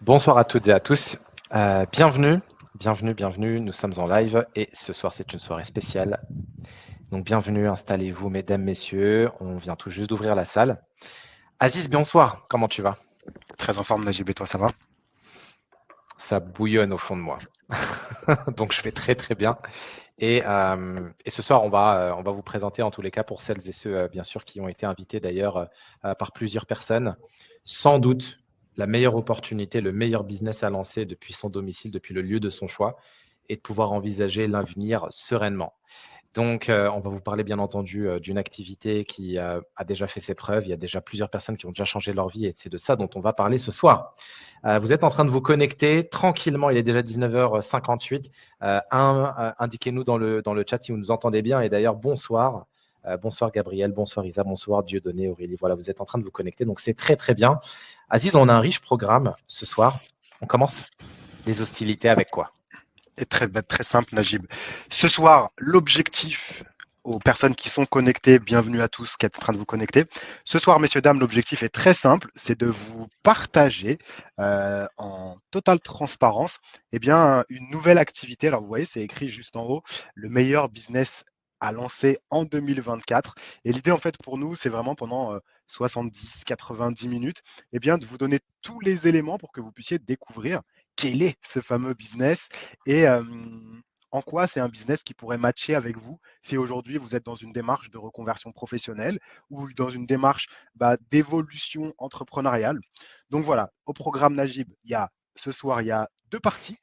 Bonsoir à toutes et à tous. Bienvenue. Nous sommes en live et ce soir, c'est une soirée spéciale. Donc, bienvenue, installez-vous, mesdames, messieurs. On vient tout juste d'ouvrir la salle. Aziz, bonsoir. Comment tu vas? Très en forme, Najib, et toi, ça va? Ça bouillonne au fond de moi. Donc, je vais très, très bien. Et ce soir, on va vous présenter, en tous les cas, pour celles et ceux, bien sûr, qui ont été invités d'ailleurs par plusieurs personnes, sans doute la meilleure opportunité, le meilleur business à lancer depuis son domicile, depuis le lieu de son choix, et de pouvoir envisager l'avenir sereinement. Donc, on va vous parler bien entendu d'une activité qui a déjà fait ses preuves. Il y a déjà plusieurs personnes qui ont déjà changé leur vie et c'est de ça dont on va parler ce soir. Vous êtes en train de vous connecter tranquillement. Il est déjà 19h58. Indiquez-nous dans le chat si vous nous entendez bien. Et d'ailleurs, bonsoir. Bonsoir Gabriel, bonsoir Isa, bonsoir Dieudonné, Aurélie. Voilà, vous êtes en train de vous connecter. Donc, c'est très, très bien. Aziz, on a un riche programme ce soir. On commence les hostilités avec quoi? Et très simple, Najib. Ce soir, l'objectif aux personnes qui sont connectées, bienvenue à tous qui êtes en train de vous connecter. Ce soir, messieurs, dames, l'objectif est très simple, c'est de vous partager en totale transparence une nouvelle activité. Alors, vous voyez, c'est écrit juste en haut, le meilleur business à lancer en 2024. Et l'idée, en fait, pour nous, c'est vraiment pendant 70, 90 minutes, de vous donner tous les éléments pour que vous puissiez découvrir quel est ce fameux business et en quoi c'est un business qui pourrait matcher avec vous si aujourd'hui vous êtes dans une démarche de reconversion professionnelle ou dans une démarche d'évolution entrepreneuriale. Donc voilà, au programme Najib, ce soir, il y a deux parties.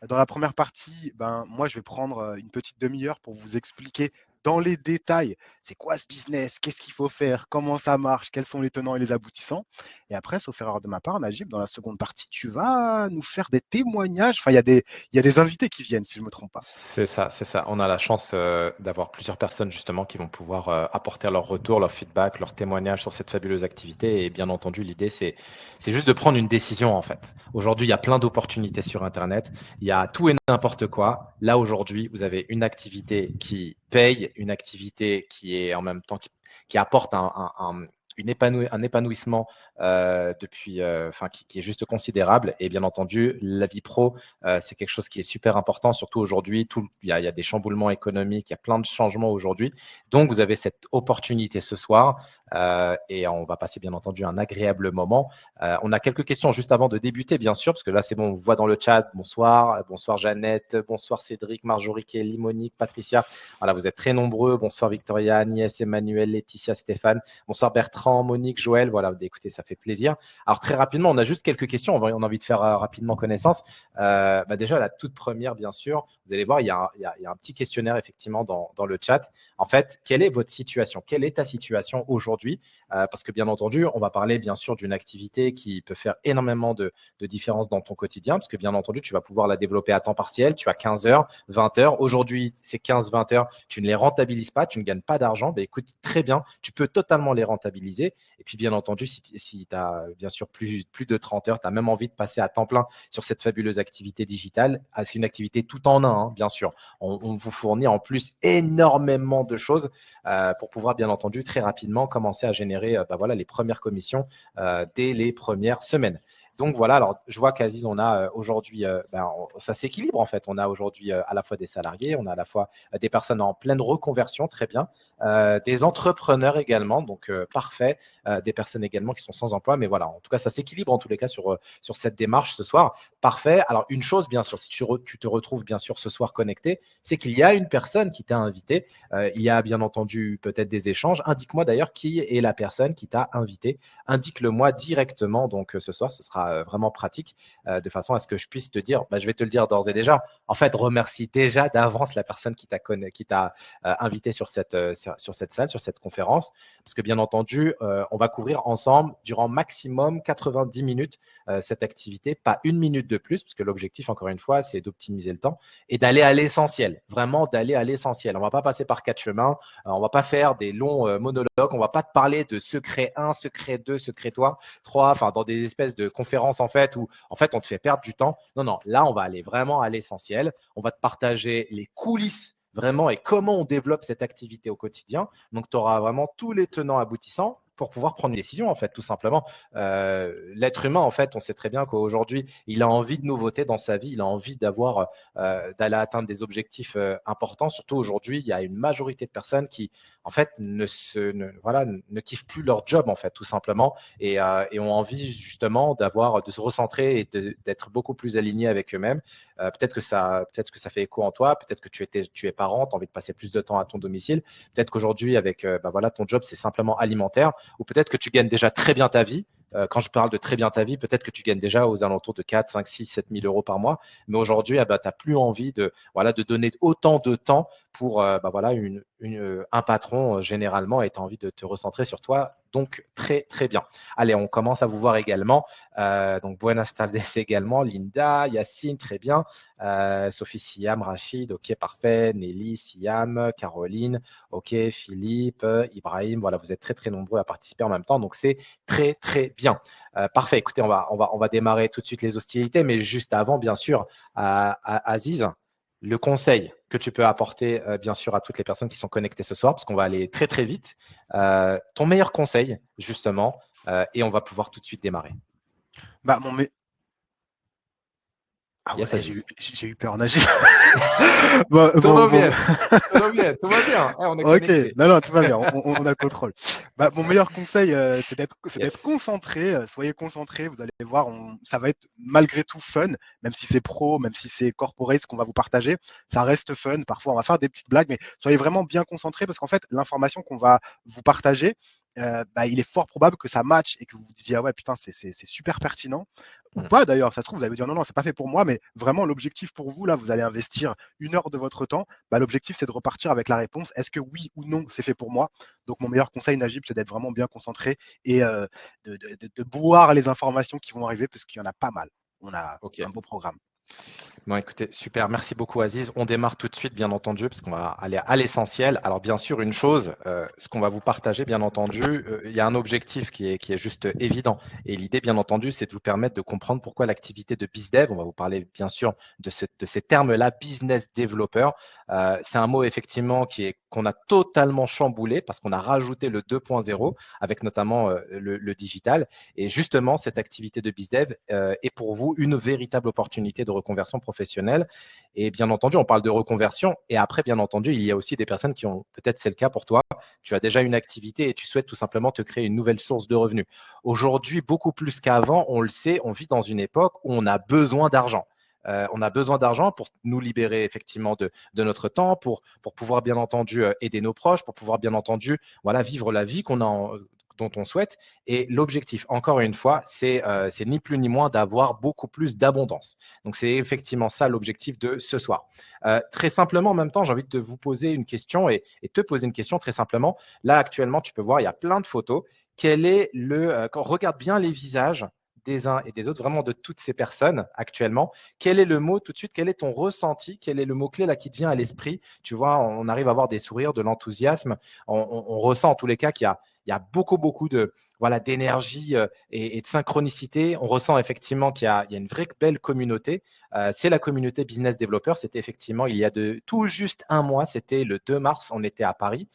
Dans la première partie, moi, je vais prendre une petite demi-heure pour vous expliquer dans les détails, c'est quoi ce business, qu'est-ce qu'il faut faire, comment ça marche, quels sont les tenants et les aboutissants. Et après, sauf erreur de ma part, Najib, dans la seconde partie, tu vas nous faire des témoignages. Enfin, il y a des invités qui viennent, si je ne me trompe pas. C'est ça, c'est ça. On a la chance d'avoir plusieurs personnes justement qui vont pouvoir apporter leur retour, leur feedback, leur témoignage sur cette fabuleuse activité. Et bien entendu, l'idée, c'est juste de prendre une décision en fait. Aujourd'hui, il y a plein d'opportunités sur Internet. Il y a tout et n'importe quoi. Là, aujourd'hui, vous avez une activité qui paye, une activité qui est en même temps qui apporte un épanouissement qui est juste considérable. Et bien entendu, la vie pro, c'est quelque chose qui est super important, surtout aujourd'hui. Il y a des chamboulements économiques, il y a plein de changements aujourd'hui. Donc, vous avez cette opportunité ce soir et on va passer bien entendu un agréable moment. On a quelques questions juste avant de débuter, bien sûr, parce que là, c'est bon, on voit dans le chat. Bonsoir, bonsoir Jeannette, bonsoir Cédric, Marjorie, Kelly, Monique, Patricia. Voilà, vous êtes très nombreux. Bonsoir Victoria, Agnès, Emmanuel, Laetitia, Stéphane. Bonsoir Bertrand, Monique, Joël. Voilà, écoutez, ça fait plaisir. Alors, très rapidement, on a juste quelques questions. On a envie de faire rapidement connaissance. Déjà, la toute première, bien sûr, vous allez voir, il y a un petit questionnaire effectivement dans le chat. En fait, quelle est votre situation? Quelle est ta situation aujourd'hui? Parce que bien entendu, on va parler bien sûr d'une activité qui peut faire énormément de différence dans ton quotidien, parce que bien entendu, tu vas pouvoir la développer à temps partiel. Tu as 15 heures, 20 heures. Aujourd'hui, ces 15-20 heures, tu ne les rentabilises pas, tu ne gagnes pas d'argent. Ben, écoute, très bien, tu peux totalement les rentabiliser. Et puis, bien entendu, si tu as bien sûr plus de 30 heures, tu as même envie de passer à temps plein sur cette fabuleuse activité digitale. C'est une activité tout en un, hein, bien sûr. On vous fournit en plus énormément de choses pour pouvoir, bien entendu, très rapidement commencer à générer les premières commissions dès les premières semaines. Donc voilà, alors je vois qu'Aziz, on a aujourd'hui, ça s'équilibre en fait. On a aujourd'hui à la fois des salariés, on a à la fois des personnes en pleine reconversion, très bien, des entrepreneurs également, donc parfait, des personnes également qui sont sans emploi, mais voilà, en tout cas, ça s'équilibre en tous les cas sur cette démarche ce soir. Parfait. Alors, une chose, bien sûr, si tu te retrouves bien sûr ce soir connecté, c'est qu'il y a une personne qui t'a invité. Il y a bien entendu peut-être des échanges. Indique-moi d'ailleurs qui est la personne qui t'a invité. Indique-le-moi directement. Donc, ce soir, ce sera vraiment pratique de façon à ce que je puisse te dire, je vais te le dire d'ores et déjà. En fait, remercie déjà d'avance la personne qui t'a invité sur cette salle, sur cette conférence, parce que bien entendu, on va couvrir ensemble durant maximum 90 minutes cette activité, pas une minute de plus, parce que l'objectif, encore une fois, c'est d'optimiser le temps et d'aller à l'essentiel, vraiment d'aller à l'essentiel. On ne va pas passer par quatre chemins, on ne va pas faire des longs monologues, on ne va pas te parler de secret 1, secret 2, secret 3, enfin dans des espèces de conférences en fait où en fait on te fait perdre du temps. Non, non, là on va aller vraiment à l'essentiel. On va te partager les coulisses vraiment et comment on développe cette activité au quotidien. Donc tu auras vraiment tous les tenants aboutissants pour pouvoir prendre une décision, en fait, tout simplement. L'être humain, en fait, on sait très bien qu'aujourd'hui, il a envie de nouveautés dans sa vie, il a envie d'aller atteindre des objectifs importants. Surtout aujourd'hui, il y a une majorité de personnes qui, en fait, ne kiffent plus leur job, en fait, tout simplement, et ont envie justement de se recentrer et d'être beaucoup plus alignés avec eux-mêmes. Peut-être que ça fait écho en toi, peut-être que tu es parent, tu as envie de passer plus de temps à ton domicile, peut-être qu'aujourd'hui, avec ton job, c'est simplement alimentaire, ou peut-être que tu gagnes déjà très bien ta vie. Quand je parle de très bien ta vie, peut-être que tu gagnes déjà aux alentours de 4, 5, 6, 7 000 euros par mois. Mais aujourd'hui, tu n'as plus envie de donner autant de temps pour un patron généralement, et tu as envie de te recentrer sur toi. Donc, très, très bien. Allez, on commence à vous voir également. Donc, buenas tardes également. Linda, Yacine, très bien. Sophie, Siam, Rachid, ok, parfait. Nelly, Siam, Caroline, ok, Philippe, Ibrahim. Voilà, vous êtes très, très nombreux à participer en même temps. Donc, c'est très, très bien. Parfait. Écoutez, on va démarrer tout de suite les hostilités, mais juste avant, bien sûr, Aziz, le conseil que tu peux apporter, bien sûr, à toutes les personnes qui sont connectées ce soir, parce qu'on va aller très, très vite. Ton meilleur conseil, justement, et on va pouvoir tout de suite démarrer. Bah, mon me- Ah Yes, ouais, j'ai Aziz. eu peur, Najib. Bon, Tout bon, va bon. bien, tout va bien, tout va bien. On est Ok, connecté. non, tout va bien, on a le contrôle. Bah, mon meilleur conseil, c'est d'être Yes. concentré. Soyez concentré, vous allez voir, ça va être malgré tout fun, même si c'est pro, même si c'est corporate ce qu'on va vous partager, ça reste fun. Parfois, on va faire des petites blagues, mais soyez vraiment bien concentré parce qu'en fait, l'information qu'on va vous partager, il est fort probable que ça matche et que vous vous disiez, ah ouais, putain, c'est super pertinent. Ou pas d'ailleurs, ça se trouve, vous allez vous dire, non, non, c'est pas fait pour moi, mais vraiment, l'objectif pour vous, là, vous allez investir 1 heure de votre temps. L'objectif, c'est de repartir avec la réponse. Est-ce que oui ou non, c'est fait pour moi? Donc, mon meilleur conseil, Najib, c'est d'être vraiment bien concentré et de boire les informations qui vont arriver parce qu'il y en a pas mal. On a Ok. un beau programme. Bon, écoutez, super. Merci beaucoup, Aziz. On démarre tout de suite, bien entendu, parce qu'on va aller à l'essentiel. Alors, bien sûr, une chose, ce qu'on va vous partager, bien entendu, il y a un objectif qui est juste évident. Et l'idée, bien entendu, c'est de vous permettre de comprendre pourquoi l'activité de BizDev, on va vous parler, bien sûr, de ces termes-là, business developer. C'est un mot, effectivement, qu'on a totalement chamboulé parce qu'on a rajouté le 2.0 avec notamment le digital. Et justement, cette activité de BizDev est pour vous une véritable opportunité de reconversion professionnelle. Et bien entendu, on parle de reconversion. Et après, bien entendu, il y a aussi des personnes qui ont, peut-être c'est le cas pour toi, tu as déjà une activité et tu souhaites tout simplement te créer une nouvelle source de revenus. Aujourd'hui, beaucoup plus qu'avant, on le sait, on vit dans une époque où on a besoin d'argent. On a besoin d'argent pour nous libérer effectivement de notre temps, pour pouvoir bien entendu aider nos proches, pour pouvoir bien entendu vivre la vie dont on souhaite. Et l'objectif, encore une fois, c'est ni plus ni moins d'avoir beaucoup plus d'abondance. Donc, c'est effectivement ça l'objectif de ce soir. Très simplement, en même temps, j'ai envie de vous poser une question et te poser une question très simplement. Là, actuellement, tu peux voir, il y a plein de photos. Quand on regarde bien les visages des uns et des autres, vraiment de toutes ces personnes actuellement, quel est le mot tout de suite, quel est ton ressenti, quel est le mot-clé là qui te vient à l'esprit? Tu vois, on arrive à avoir des sourires, de l'enthousiasme, on ressent en tous les cas qu'il y a beaucoup, beaucoup d'énergie et de synchronicité. On ressent effectivement qu'il y a une vraie belle communauté. C'est la communauté Business Developer. C'était effectivement il y a tout juste un mois, c'était le 2 mars, on était à Paris.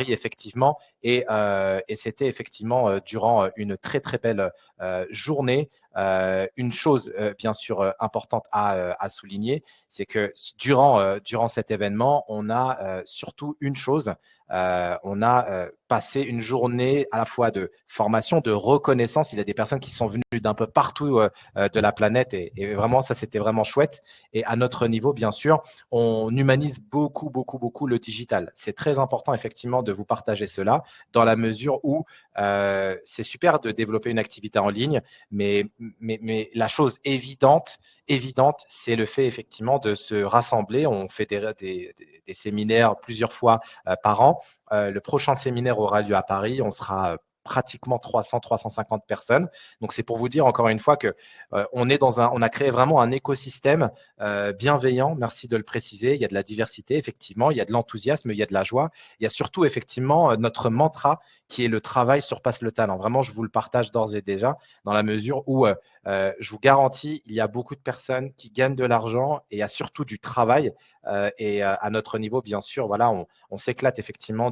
Effectivement, et c'était effectivement durant une très, très belle journée. Une chose, bien sûr, importante à souligner, c'est que durant cet événement, on a surtout une chose, on a passé une journée à la fois de formation, de reconnaissance. Il y a des personnes qui sont venues d'un peu partout de la planète et vraiment, ça, c'était vraiment chouette. Et à notre niveau, bien sûr, on humanise beaucoup, beaucoup, beaucoup le digital. C'est très important, effectivement, de vous partager cela dans la mesure où c'est super de développer une activité en ligne, mais la chose évidente, c'est le fait effectivement de se rassembler. On fait des séminaires plusieurs fois par an. Le prochain séminaire aura lieu à Paris. On sera pratiquement 300-350 personnes. Donc, c'est pour vous dire encore une fois que on a créé vraiment un écosystème bienveillant. Merci de le préciser. Il y a de la diversité, effectivement. Il y a de l'enthousiasme, il y a de la joie. Il y a surtout, effectivement, notre mantra qui est le travail surpasse le talent. Vraiment, je vous le partage d'ores et déjà dans la mesure où je vous garantis, il y a beaucoup de personnes qui gagnent de l'argent et il y a surtout du travail. À notre niveau, bien sûr, voilà, on s'éclate effectivement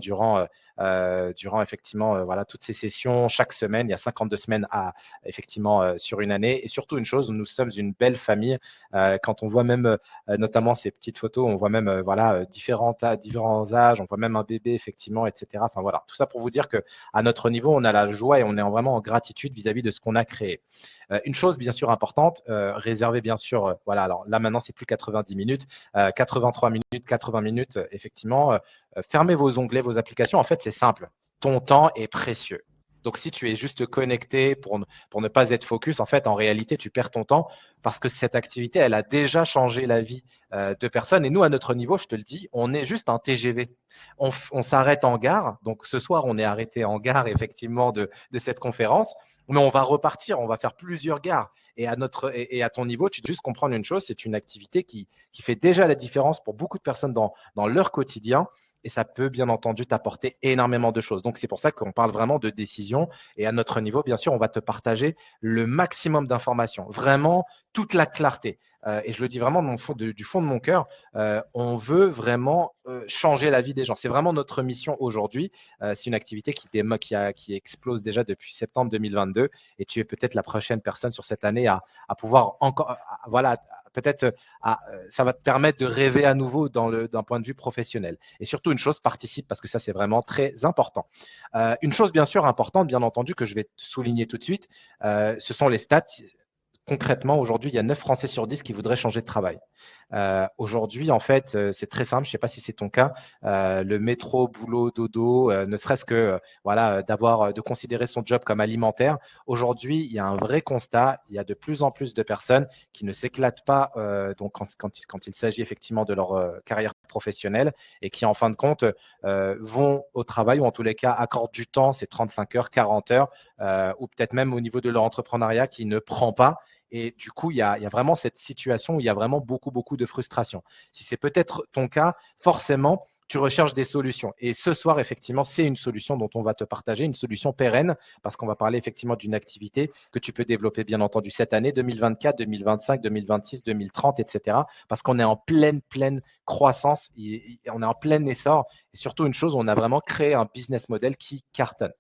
durant effectivement voilà, toutes ces sessions, chaque semaine. Il y a 52 semaines effectivement sur une année. Et surtout une chose, nous sommes une belle famille. Quand on voit même notamment ces petites photos, on voit même voilà, différents âges, on voit même un bébé effectivement, etc. Enfin voilà, tout ça pour vous dire que à notre niveau, on a la joie et on est vraiment en gratitude vis-à-vis de ce qu'on a créé. Une chose bien sûr importante, réservée bien sûr, voilà, alors là maintenant c'est plus 90 minutes, 83 minutes, 80 minutes, effectivement, fermez vos onglets, vos applications. En fait, c'est simple, ton temps est précieux. Donc, si tu es juste connecté pour ne pas être focus, en fait, en réalité, tu perds ton temps parce que cette activité, elle a déjà changé la vie de personnes. Et nous, à notre niveau, je te le dis, on est juste un TGV. On s'arrête en gare. Donc, ce soir, on est arrêté en gare, effectivement, de cette conférence. Mais on va repartir, on va faire plusieurs gares. Et à ton niveau, tu dois juste comprendre une chose, c'est une activité qui fait déjà la différence pour beaucoup de personnes dans leur quotidien. Et ça peut bien entendu t'apporter énormément de choses. Donc, c'est pour ça qu'on parle vraiment de décision. Et à notre niveau, bien sûr, on va te partager le maximum d'informations, vraiment toute la clarté. Et je le dis vraiment du fond de mon cœur, on veut vraiment changer la vie des gens. C'est vraiment notre mission aujourd'hui. C'est une activité qui explose déjà depuis septembre 2022. Et tu es peut-être la prochaine personne sur cette année à pouvoir encore, voilà, peut-être ça va te permettre de rêver à nouveau d'un point de vue professionnel. Et surtout, une chose, participe parce que ça, c'est vraiment très important. Une chose, bien sûr, importante, bien entendu, que je vais te souligner tout de suite, ce sont les stats. Concrètement, aujourd'hui, il y a 9 Français sur 10 qui voudraient changer de travail. Aujourd'hui, en fait, c'est très simple. Je ne sais pas si c'est ton cas. Le métro, boulot, dodo, ne serait-ce que voilà, de considérer son job comme alimentaire. Aujourd'hui, il y a un vrai constat. Il y a de plus en plus de personnes qui ne s'éclatent pas donc quand il s'agit effectivement de leur carrière professionnelle et qui, en fin de compte, vont au travail ou en tous les cas accordent du temps, c'est 35 heures, 40 heures, ou peut-être même au niveau de leur entrepreneuriat qui ne prend pas. Et du coup, il y a vraiment cette situation où il y a vraiment beaucoup, beaucoup de frustration. Si c'est peut-être ton cas, forcément, tu recherches des solutions. Et ce soir, effectivement, c'est une solution dont on va te partager, une solution pérenne, parce qu'on va parler effectivement d'une activité que tu peux développer, bien entendu, cette année, 2024, 2025, 2026, 2030, etc. Parce qu'on est en pleine croissance, on est en plein essor. Et surtout, une chose, on a vraiment créé un business model qui cartonne.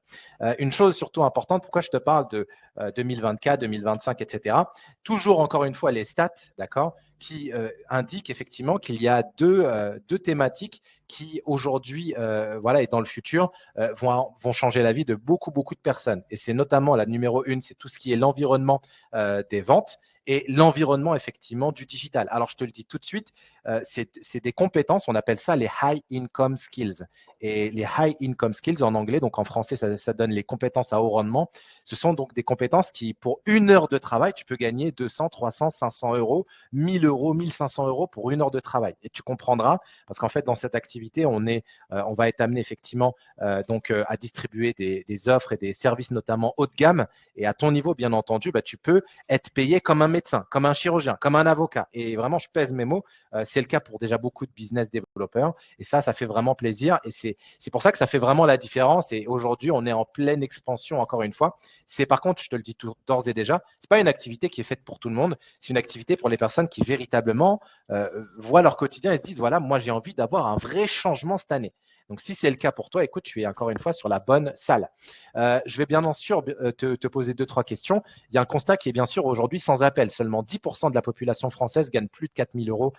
Une chose surtout importante, pourquoi je te parle de 2024, 2025, etc. Toujours encore une fois les stats, d'accord, qui indiquent effectivement qu'il y a deux thématiques qui aujourd'hui, voilà, et dans le futur, vont changer la vie de beaucoup, beaucoup de personnes. Et c'est notamment la numéro 1, c'est tout ce qui est l'environnement des ventes et l'environnement effectivement du digital. Alors, je te le dis tout de suite, c'est des compétences, on appelle ça les high income skills. Et les high income skills en anglais, donc en français, ça donne les compétences à haut rendement. Ce sont donc des compétences qui, pour une heure de travail, tu peux gagner 200, 300, 500 euros, 1000 euros, 1500 euros pour une heure de travail. Et tu comprendras, parce qu'en fait, dans cette activité, on va être amené effectivement à distribuer des offres et des services notamment haut de gamme. Et à ton niveau, bien entendu, tu peux être payé comme un médecin, comme un chirurgien, comme un avocat. Et vraiment, je pèse mes mots. C'est le cas pour déjà beaucoup de business développeurs. Et ça fait vraiment plaisir. Et c'est pour ça que ça fait vraiment la différence. Et aujourd'hui, on est en pleine expansion, encore une fois. C'est par contre, je te le dis d'ores et déjà, ce n'est pas une activité qui est faite pour tout le monde. C'est une activité pour les personnes qui véritablement voient leur quotidien et se disent, voilà, moi, j'ai envie d'avoir un vrai changement cette année. Donc, si c'est le cas pour toi, écoute, tu es encore une fois sur la bonne salle. Je vais bien sûr te poser 2-3 questions. Il y a un constat qui est bien sûr aujourd'hui sans appel. Seulement 10% de la population française gagne plus de 4 000 euros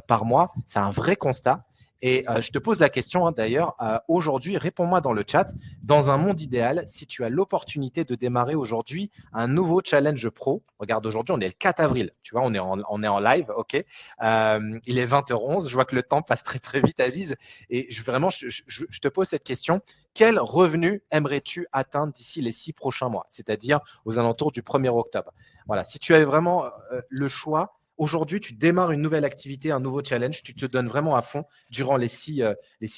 par mois. C'est un vrai constat. Et je te pose la question d'ailleurs, aujourd'hui, réponds-moi dans le chat. Dans un monde idéal, si tu as l'opportunité de démarrer aujourd'hui un nouveau challenge pro, regarde aujourd'hui, on est le 4 avril, tu vois, on est en live, ok. Il est 20h11, je vois que le temps passe très très vite, Aziz. Et je te pose cette question. Quel revenu aimerais-tu atteindre d'ici les 6 prochains mois, c'est-à-dire aux alentours du 1er octobre? Voilà, si tu avais vraiment le choix, aujourd'hui, tu démarres une nouvelle activité, un nouveau challenge, tu te donnes vraiment à fond durant les 6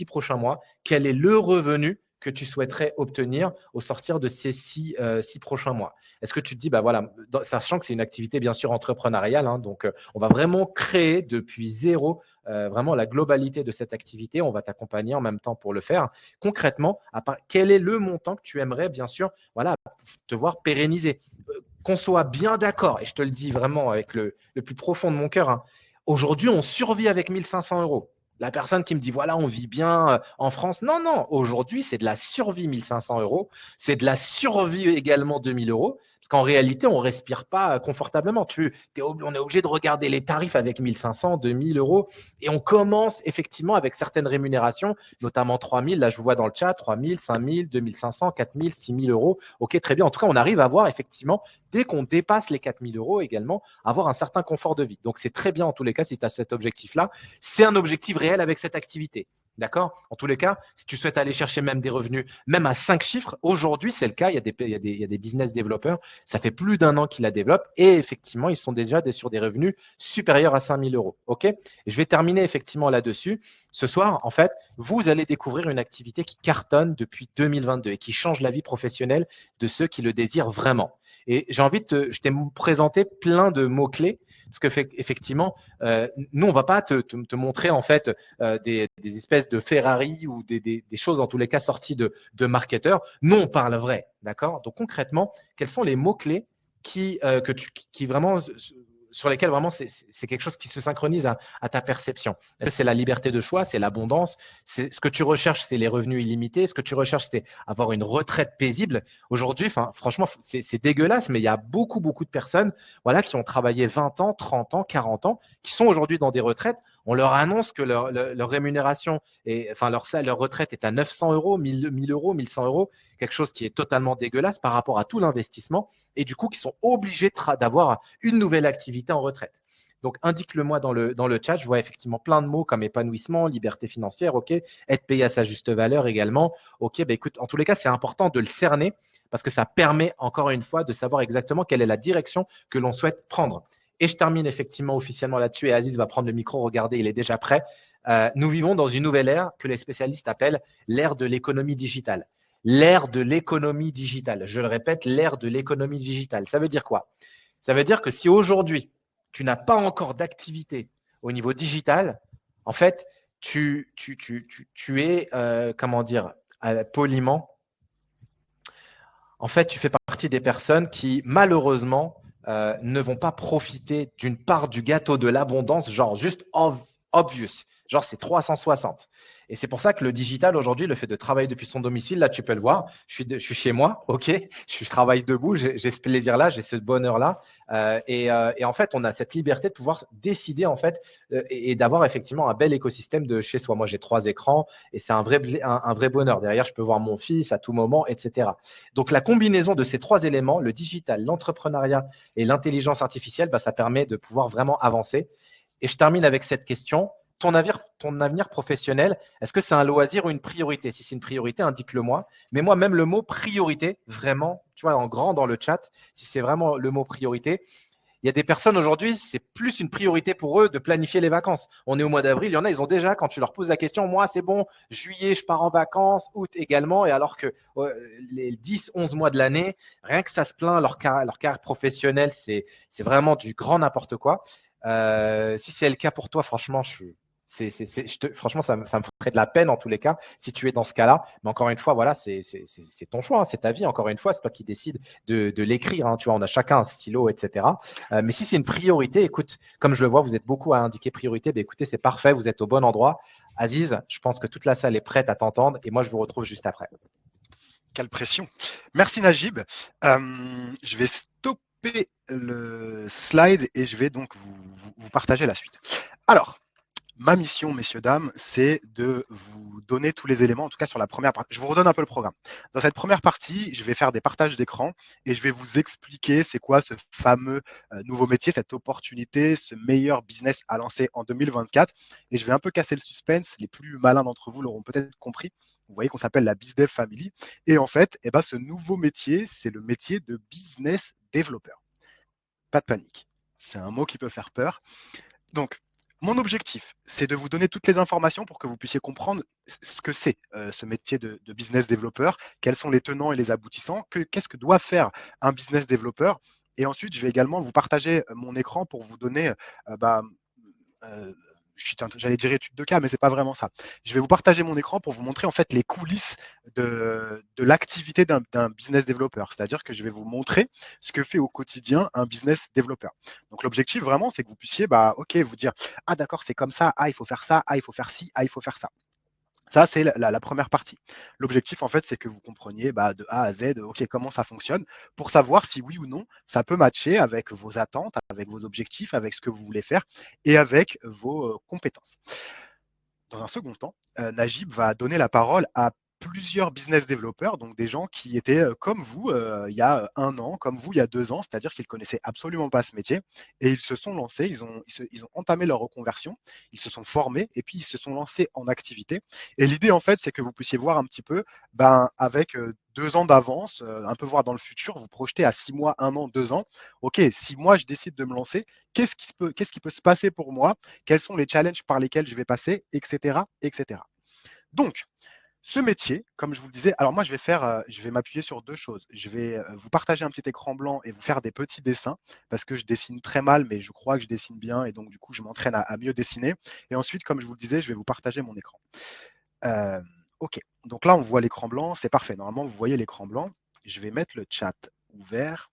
prochains mois. Quel est le revenu que tu souhaiterais obtenir au sortir de ces 6 prochains mois? Est-ce que tu te dis, voilà, sachant que c'est une activité bien sûr entrepreneuriale, hein, donc on va vraiment créer depuis zéro vraiment la globalité de cette activité. On va t'accompagner en même temps pour le faire. Concrètement, quel est le montant que tu aimerais bien sûr voilà, te voir pérenniser? Qu'on soit bien d'accord, et je te le dis vraiment avec le plus profond de mon cœur, hein, aujourd'hui, on survit avec 1500 euros. La personne qui me dit, voilà, on vit bien en France. Non, non, aujourd'hui, c'est de la survie 1500 euros. C'est de la survie également 2000 euros. Parce qu'en réalité, on ne respire pas confortablement. On est obligé de regarder les tarifs avec 1500, 2000 euros. Et on commence effectivement avec certaines rémunérations, notamment 3000. Là, je vous vois dans le chat, 3000, 5000, 2500, 4000, 6000 euros. OK, très bien. En tout cas, on arrive à avoir effectivement, dès qu'on dépasse les 4000 euros également, avoir un certain confort de vie. Donc, c'est très bien en tous les cas si tu as cet objectif-là. C'est un objectif réel avec cette activité. D'accord. En tous les cas, si tu souhaites aller chercher même des revenus, même à 5 chiffres, aujourd'hui, c'est le cas. Il y a des business développeurs. Ça fait plus d'un an qu'ils la développent et effectivement, ils sont déjà sur des revenus supérieurs à 5000 euros. OK. Et je vais terminer effectivement là-dessus. Ce soir, en fait, vous allez découvrir une activité qui cartonne depuis 2022 et qui change la vie professionnelle de ceux qui le désirent vraiment. Et j'ai envie je t'ai présenté plein de mots-clés. Parce qu'effectivement, nous, on ne va pas te montrer en fait des espèces de Ferrari ou des choses dans tous les cas sorties de marketeurs. Nous, on parle vrai, d'accord. Donc concrètement, quels sont les mots-clés qui vraiment sur lesquels vraiment c'est quelque chose qui se synchronise à ta perception. C'est la liberté de choix, c'est l'abondance. C'est ce que tu recherches, c'est les revenus illimités. Ce que tu recherches, c'est avoir une retraite paisible. Aujourd'hui, franchement, c'est dégueulasse, mais il y a beaucoup de personnes, voilà, qui ont travaillé 20 ans, 30 ans, 40 ans, qui sont aujourd'hui dans des retraites. On leur annonce que leur rémunération, leur retraite est à 900 euros, 1000 euros, 1100 euros, quelque chose qui est totalement dégueulasse par rapport à tout l'investissement, et du coup, qui sont obligés d'avoir une nouvelle activité en retraite. Donc, indique-le-moi dans le chat. Je vois effectivement plein de mots comme épanouissement, liberté financière, OK, être payé à sa juste valeur également. OK, bah écoute, en tous les cas, c'est important de le cerner parce que ça permet, encore une fois, de savoir exactement quelle est la direction que l'on souhaite prendre. Et je termine effectivement officiellement là-dessus et Aziz va prendre le micro. Regardez, il est déjà prêt. Nous vivons dans une nouvelle ère que les spécialistes appellent l'ère de l'économie digitale. L'ère de l'économie digitale. Je le répète, l'ère de l'économie digitale. Ça veut dire quoi? Ça veut dire que si aujourd'hui, tu n'as pas encore d'activité au niveau digital, en fait, tu es, comment dire, poliment, en fait, tu fais partie des personnes qui, malheureusement, ne vont pas profiter d'une part du gâteau de l'abondance, genre juste obvious. Genre, c'est 360. Et c'est pour ça que le digital, aujourd'hui, le fait de travailler depuis son domicile, là, tu peux le voir. Je suis chez moi, OK. Je travaille debout, j'ai ce plaisir-là, j'ai ce bonheur-là. Et en fait, on a cette liberté de pouvoir décider, en fait, et d'avoir effectivement un bel écosystème de chez soi. Moi, j'ai 3 écrans et c'est un vrai bonheur. Derrière, je peux voir mon fils à tout moment, etc. Donc, la combinaison de ces 3 éléments, le digital, l'entrepreneuriat et l'intelligence artificielle, bah, ça permet de pouvoir vraiment avancer. Et je termine avec cette question. Ton avenir professionnel, est-ce que c'est un loisir ou une priorité? Si c'est une priorité, indique-le moi. Mais moi, même le mot priorité, vraiment, tu vois, en grand dans le chat, si c'est vraiment le mot priorité, il y a des personnes aujourd'hui, c'est plus une priorité pour eux de planifier les vacances. On est au mois d'avril, il y en a, ils ont déjà, quand tu leur poses la question, moi, c'est bon, juillet, je pars en vacances, août également, et alors que les 10, 11 mois de l'année, rien que ça se plaint, leur carrière professionnelle, c'est vraiment du grand n'importe quoi. Si c'est le cas pour toi, franchement, franchement, ça me ferait de la peine en tous les cas si tu es dans ce cas-là. Mais encore une fois, voilà, c'est ton choix, hein, c'est ta vie. Encore une fois, c'est toi qui décides de l'écrire. Hein, tu vois, on a chacun un stylo, etc. Mais si c'est une priorité, écoute, comme je le vois, vous êtes beaucoup à indiquer priorité. Ben, écoutez, c'est parfait, vous êtes au bon endroit. Aziz, je pense que toute la salle est prête à t'entendre et moi, je vous retrouve juste après. Quelle pression. Merci Najib. Je vais stopper le slide et je vais donc vous partager la suite. Alors, ma mission, messieurs, dames, c'est de vous donner tous les éléments, en tout cas sur la première partie. Je vous redonne un peu le programme. Dans cette première partie, je vais faire des partages d'écran et je vais vous expliquer c'est quoi ce fameux nouveau métier, cette opportunité, ce meilleur business à lancer en 2024. Et je vais un peu casser le suspense. Les plus malins d'entre vous l'auront peut-être compris. Vous voyez qu'on s'appelle la BizDev Family. Et en fait, ce nouveau métier, c'est le métier de business développeur. Pas de panique. C'est un mot qui peut faire peur. Donc, mon objectif, c'est de vous donner toutes les informations pour que vous puissiez comprendre ce que c'est ce métier de business développeur, quels sont les tenants et les aboutissants, qu'est-ce que doit faire un business développeur. Et ensuite, je vais également vous partager mon écran pour vous donner j'allais dire étude de cas, mais c'est pas vraiment ça. Je vais vous partager mon écran pour vous montrer en fait les coulisses de l'activité d'un business développeur. C'est-à-dire que je vais vous montrer ce que fait au quotidien un business développeur. Donc l'objectif vraiment, c'est que vous puissiez, ok, vous dire, ah d'accord, c'est comme ça, ah il faut faire ça, ah il faut faire ci, ah il faut faire ça. Ça, c'est la première partie. L'objectif, en fait, c'est que vous compreniez de A à Z, OK, comment ça fonctionne, pour savoir si oui ou non, ça peut matcher avec vos attentes, avec vos objectifs, avec ce que vous voulez faire et avec vos compétences. Dans un second temps, Najib va donner la parole à plusieurs business développeurs, donc des gens qui étaient comme vous il y a 1 an, comme vous il y a 2 ans, c'est-à-dire qu'ils connaissaient absolument pas ce métier et ils se sont lancés, ils ont entamé leur reconversion, ils se sont formés et puis ils se sont lancés en activité. Et l'idée en fait, c'est que vous puissiez voir un petit peu, avec 2 ans d'avance, un peu voir dans le futur, vous projetez à 6 mois, 1 an, 2 ans. Ok, si moi je décide de me lancer, qu'est-ce qui peut se passer pour moi? Quels sont les challenges par lesquels je vais passer, etc., etc. Donc, ce métier, comme je vous le disais, alors moi je vais m'appuyer sur 2 choses. Je vais vous partager un petit écran blanc et vous faire des petits dessins parce que je dessine très mal, mais je crois que je dessine bien et donc du coup je m'entraîne à mieux dessiner. Et ensuite, comme je vous le disais, je vais vous partager mon écran. Euh, ok, donc là on voit l'écran blanc, c'est parfait. Normalement vous voyez l'écran blanc. Je vais mettre le chat ouvert.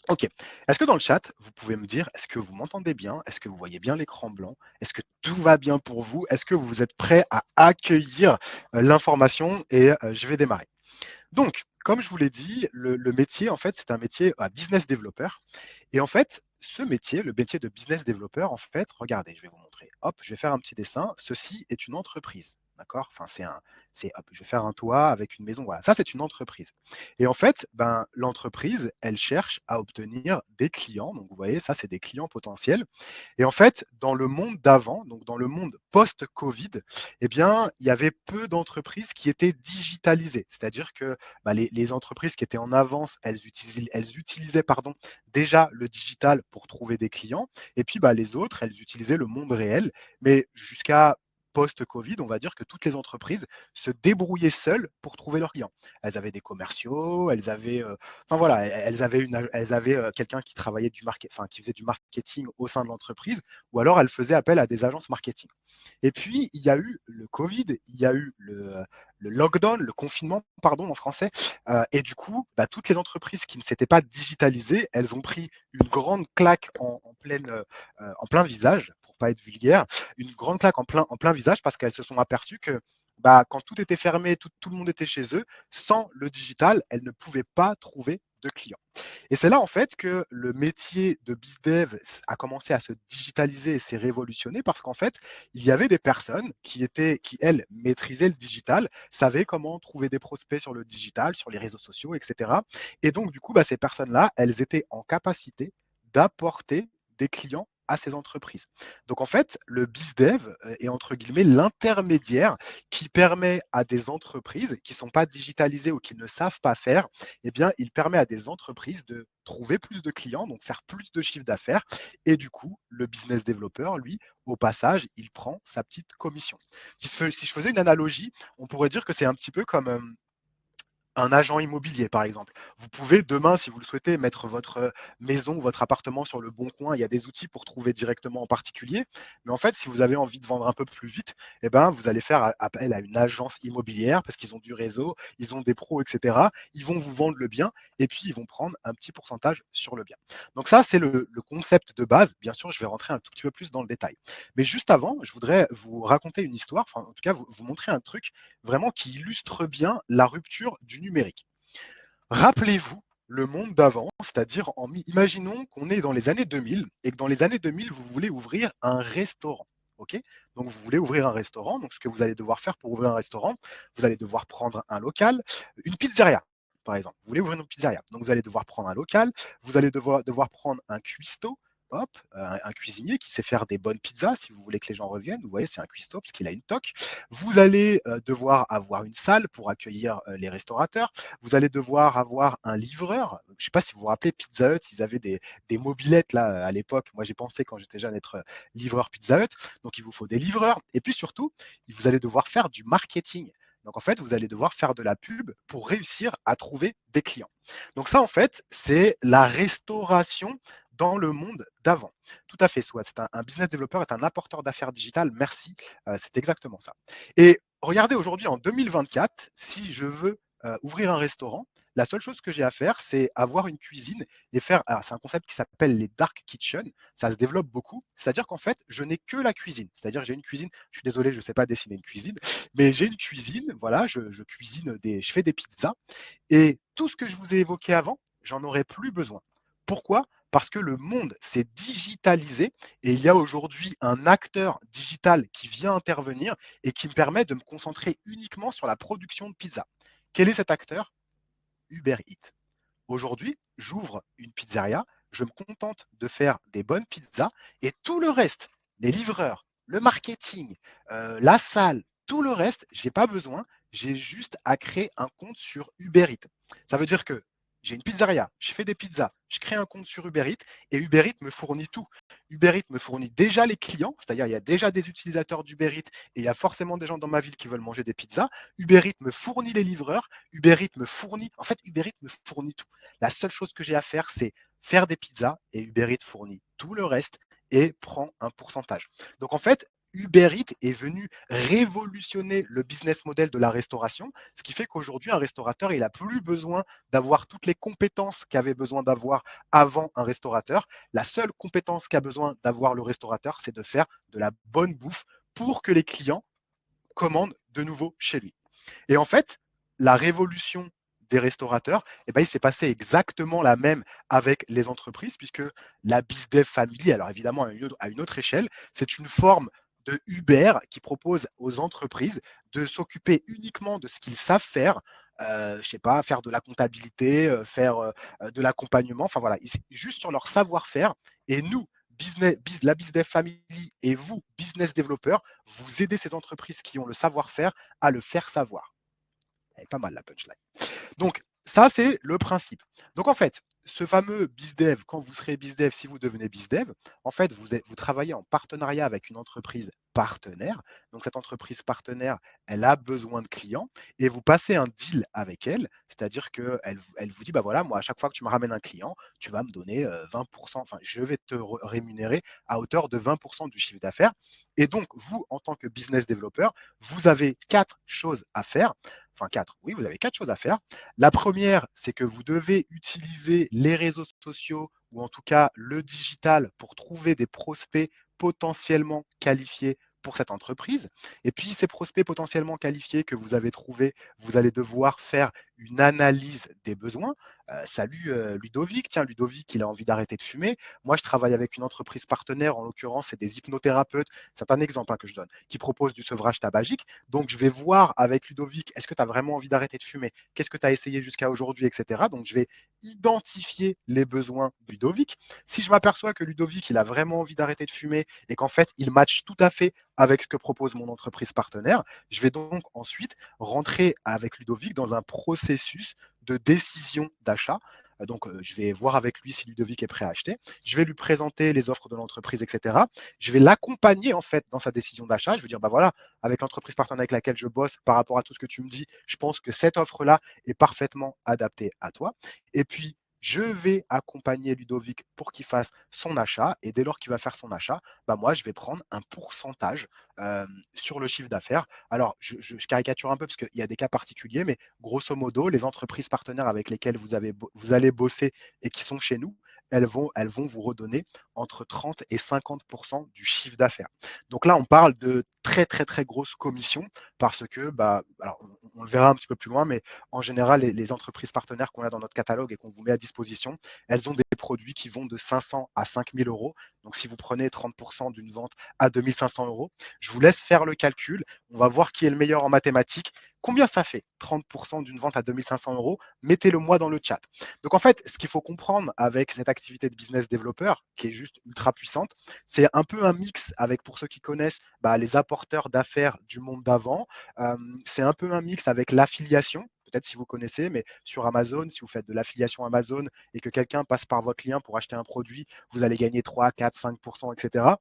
Ok. Est-ce que dans le chat, vous pouvez me dire, est-ce que vous m'entendez bien? Est-ce que vous voyez bien l'écran blanc? Est-ce que tout va bien pour vous? Est-ce que vous êtes prêt à accueillir l'information? Et je vais démarrer. Donc, comme je vous l'ai dit, le métier, en fait, c'est un métier à business developer. Et en fait, ce métier, le métier de business developer, en fait, regardez, je vais vous montrer. Hop, je vais faire un petit dessin. Ceci est une entreprise. D'accord? Enfin, hop, je vais faire un toit avec une maison. Voilà, ça, c'est une entreprise. Et en fait, l'entreprise, elle cherche à obtenir des clients. Donc, vous voyez, ça, c'est des clients potentiels. Et en fait, dans le monde d'avant, donc dans le monde post-Covid, eh bien, il y avait peu d'entreprises qui étaient digitalisées. C'est-à-dire que les entreprises qui étaient en avance, elles utilisaient déjà le digital pour trouver des clients. Et puis, les autres, elles utilisaient le monde réel. Mais jusqu'à post-Covid, on va dire que toutes les entreprises se débrouillaient seules pour trouver leurs clients. Elles avaient des commerciaux, elles avaient enfin voilà, elles avaient quelqu'un qui travaillait qui faisait du marketing au sein de l'entreprise, ou alors elles faisaient appel à des agences marketing. Et puis il y a eu le Covid, il y a eu le lockdown, le confinement, pardon, en français, et du coup, toutes les entreprises qui ne s'étaient pas digitalisées, elles ont pris une grande claque en plein visage, pour pas être vulgaire, une grande claque en plein visage parce qu'elles se sont aperçues que quand tout était fermé, tout le monde était chez eux, sans le digital, elles ne pouvaient pas trouver de clients. Et c'est là en fait que le métier de BizDev a commencé à se digitaliser et s'est révolutionné parce qu'en fait, il y avait des personnes qui elles, maîtrisaient le digital, savaient comment trouver des prospects sur le digital, sur les réseaux sociaux, etc. Et donc, du coup, ces personnes-là, elles étaient en capacité d'apporter des clients à ces entreprises. Donc en fait, le BizDev est entre guillemets l'intermédiaire qui permet à des entreprises qui ne sont pas digitalisées ou qui ne savent pas faire, eh bien, il permet à des entreprises de trouver plus de clients, donc faire plus de chiffre d'affaires. Et du coup, le business développeur, lui, au passage, il prend sa petite commission. Si je faisais une analogie, on pourrait dire que c'est un petit peu comme un agent immobilier, par exemple. Vous pouvez demain, si vous le souhaitez, mettre votre maison ou votre appartement sur le bon coin. Il y a des outils pour trouver directement en particulier. Mais en fait, si vous avez envie de vendre un peu plus vite, vous allez faire appel à une agence immobilière parce qu'ils ont du réseau, ils ont des pros, etc. Ils vont vous vendre le bien et puis ils vont prendre un petit pourcentage sur le bien. Donc ça, c'est le concept de base. Bien sûr, je vais rentrer un tout petit peu plus dans le détail. Mais juste avant, je voudrais vous raconter une histoire, enfin en tout cas vous montrer un truc vraiment qui illustre bien la rupture du numérique. Rappelez-vous le monde d'avant, c'est-à-dire imaginons qu'on est dans les années 2000 et que dans les années 2000, vous voulez ouvrir un restaurant. Ok, donc vous voulez ouvrir un restaurant, donc ce que vous allez devoir faire pour ouvrir un restaurant, vous allez devoir prendre un local, une pizzeria par exemple. Vous voulez ouvrir une pizzeria, donc vous allez devoir prendre un local, vous allez devoir prendre un cuistot, hop, un cuisinier qui sait faire des bonnes pizzas, si vous voulez que les gens reviennent, vous voyez, c'est un cuistot parce qu'il a une toque. Vous allez devoir avoir une salle pour accueillir les restaurateurs. Vous allez devoir avoir un livreur. Je ne sais pas si vous vous rappelez, Pizza Hut, ils avaient des mobilettes là à l'époque. Moi, j'ai pensé quand j'étais jeune être livreur Pizza Hut. Donc, il vous faut des livreurs. Et puis surtout, vous allez devoir faire du marketing. Donc, en fait, vous allez devoir faire de la pub pour réussir à trouver des clients. Donc, ça, en fait, c'est la restauration dans le monde d'avant. Tout à fait, soit c'est un business développeur est un apporteur d'affaires digital. Merci, c'est exactement ça. Et regardez aujourd'hui en 2024, si je veux ouvrir un restaurant, la seule chose que j'ai à faire, c'est avoir une cuisine et faire. Alors, c'est un concept qui s'appelle les dark kitchen. Ça se développe beaucoup. C'est-à-dire qu'en fait, je n'ai que la cuisine. C'est-à-dire que j'ai une cuisine. Je suis désolé, je ne sais pas dessiner une cuisine, mais j'ai une cuisine. Voilà, je cuisine je fais des pizzas et tout ce que je vous ai évoqué avant, j'en aurais plus besoin. Pourquoi? Parce que le monde s'est digitalisé et il y a aujourd'hui un acteur digital qui vient intervenir et qui me permet de me concentrer uniquement sur la production de pizza. Quel est cet acteur? Uber Eats. Aujourd'hui, j'ouvre une pizzeria, je me contente de faire des bonnes pizzas et tout le reste, les livreurs, le marketing, la salle, tout le reste, j'ai pas besoin. J'ai juste à créer un compte sur Uber Eats. Ça veut dire que j'ai une pizzeria, je fais des pizzas, je crée un compte sur Uber Eats et Uber Eats me fournit tout. Uber Eats me fournit déjà les clients, c'est-à-dire il y a déjà des utilisateurs d'Uber Eats et il y a forcément des gens dans ma ville qui veulent manger des pizzas. Uber Eats me fournit les livreurs, Uber Eats me fournit, en fait Uber Eats me fournit tout. La seule chose que j'ai à faire, c'est faire des pizzas et Uber Eats fournit tout le reste et prend un pourcentage. Donc en fait, Uber Eats est venu révolutionner le business model de la restauration, ce qui fait qu'aujourd'hui, un restaurateur, il n'a plus besoin d'avoir toutes les compétences qu'avait besoin d'avoir avant un restaurateur. La seule compétence qu'a besoin d'avoir le restaurateur, c'est de faire de la bonne bouffe pour que les clients commandent de nouveau chez lui. Et en fait, la révolution des restaurateurs, eh ben, il s'est passé exactement la même avec les entreprises, puisque la BizDev Family, alors évidemment à une autre échelle, c'est une forme de Uber qui propose aux entreprises de s'occuper uniquement de ce qu'ils savent faire, je sais pas, faire de la comptabilité, faire de l'accompagnement, enfin voilà, juste sur leur savoir-faire. Et nous, la BizDev Family et vous, business développeurs, vous aidez ces entreprises qui ont le savoir-faire à le faire savoir. Elle est pas mal la punchline. Donc, ça, c'est le principe. Donc, en fait, ce fameux BizDev, quand vous serez BizDev, si vous devenez BizDev, en fait, vous travaillez en partenariat avec une entreprise partenaire. Donc, cette entreprise partenaire, elle a besoin de clients et vous passez un deal avec elle, c'est-à-dire qu'elle elle vous dit, bah voilà, moi, à chaque fois que tu me ramènes un client, tu vas me donner 20%, enfin, je vais te rémunérer à hauteur de 20% du chiffre d'affaires. Et donc, vous, en tant que business développeur, vous avez quatre choses à faire. Enfin, quatre, oui, vous avez quatre choses à faire. La première, c'est que vous devez utiliser les réseaux sociaux ou en tout cas le digital pour trouver des prospects potentiellement qualifiés pour cette entreprise. Et puis, ces prospects potentiellement qualifiés que vous avez trouvés, vous allez devoir faire une analyse des besoins. Salut Ludovic, tiens Ludovic, il a envie d'arrêter de fumer. Moi, je travaille avec une entreprise partenaire, en l'occurrence, c'est des hypnothérapeutes, c'est un exemple que je donne, qui proposent du sevrage tabagique. Donc, je vais voir avec Ludovic, est-ce que tu as vraiment envie d'arrêter de fumer? Qu'est-ce que tu as essayé jusqu'à aujourd'hui, etc. Donc, je vais identifier les besoins de Ludovic. Si je m'aperçois que Ludovic, il a vraiment envie d'arrêter de fumer et qu'en fait, il match tout à fait avec ce que propose mon entreprise partenaire, je vais donc ensuite rentrer avec Ludovic dans un processus de décision d'achat. Donc, je vais voir avec lui si Ludovic est prêt à acheter. Je vais lui présenter les offres de l'entreprise, etc. Je vais l'accompagner en fait dans sa décision d'achat. Je vais dire, bah voilà, avec l'entreprise partenaire avec laquelle je bosse, par rapport à tout ce que tu me dis, je pense que cette offre-là est parfaitement adaptée à toi. Et puis, je vais accompagner Ludovic pour qu'il fasse son achat. Et dès lors qu'il va faire son achat, bah moi, je vais prendre un pourcentage sur le chiffre d'affaires. Alors, je caricature un peu parce qu'il y a des cas particuliers, mais grosso modo, les entreprises partenaires avec lesquelles vous allez bosser et qui sont chez nous, elles vont vous redonner entre 30 et 50% du chiffre d'affaires. Donc là, on parle de très, très, très grosses commissions parce que, bah, alors, on le verra un petit peu plus loin, mais en général, les entreprises partenaires qu'on a dans notre catalogue et qu'on vous met à disposition, elles ont des produits qui vont de 500 à 5000 euros. Donc, si vous prenez 30% d'une vente à 2500 euros, je vous laisse faire le calcul. On va voir qui est le meilleur en mathématiques. Combien ça fait 30% d'une vente à 2500 euros? Mettez-le moi dans le chat. Donc en fait, ce qu'il faut comprendre avec cette activité de business développeur, qui est juste ultra puissante, c'est un peu un mix avec, pour ceux qui connaissent, bah, les apporteurs d'affaires du monde d'avant. C'est un peu un mix avec l'affiliation. Peut-être si vous connaissez, mais sur Amazon, si vous faites de l'affiliation Amazon et que quelqu'un passe par votre lien pour acheter un produit, vous allez gagner 3, 4, 5%, etc.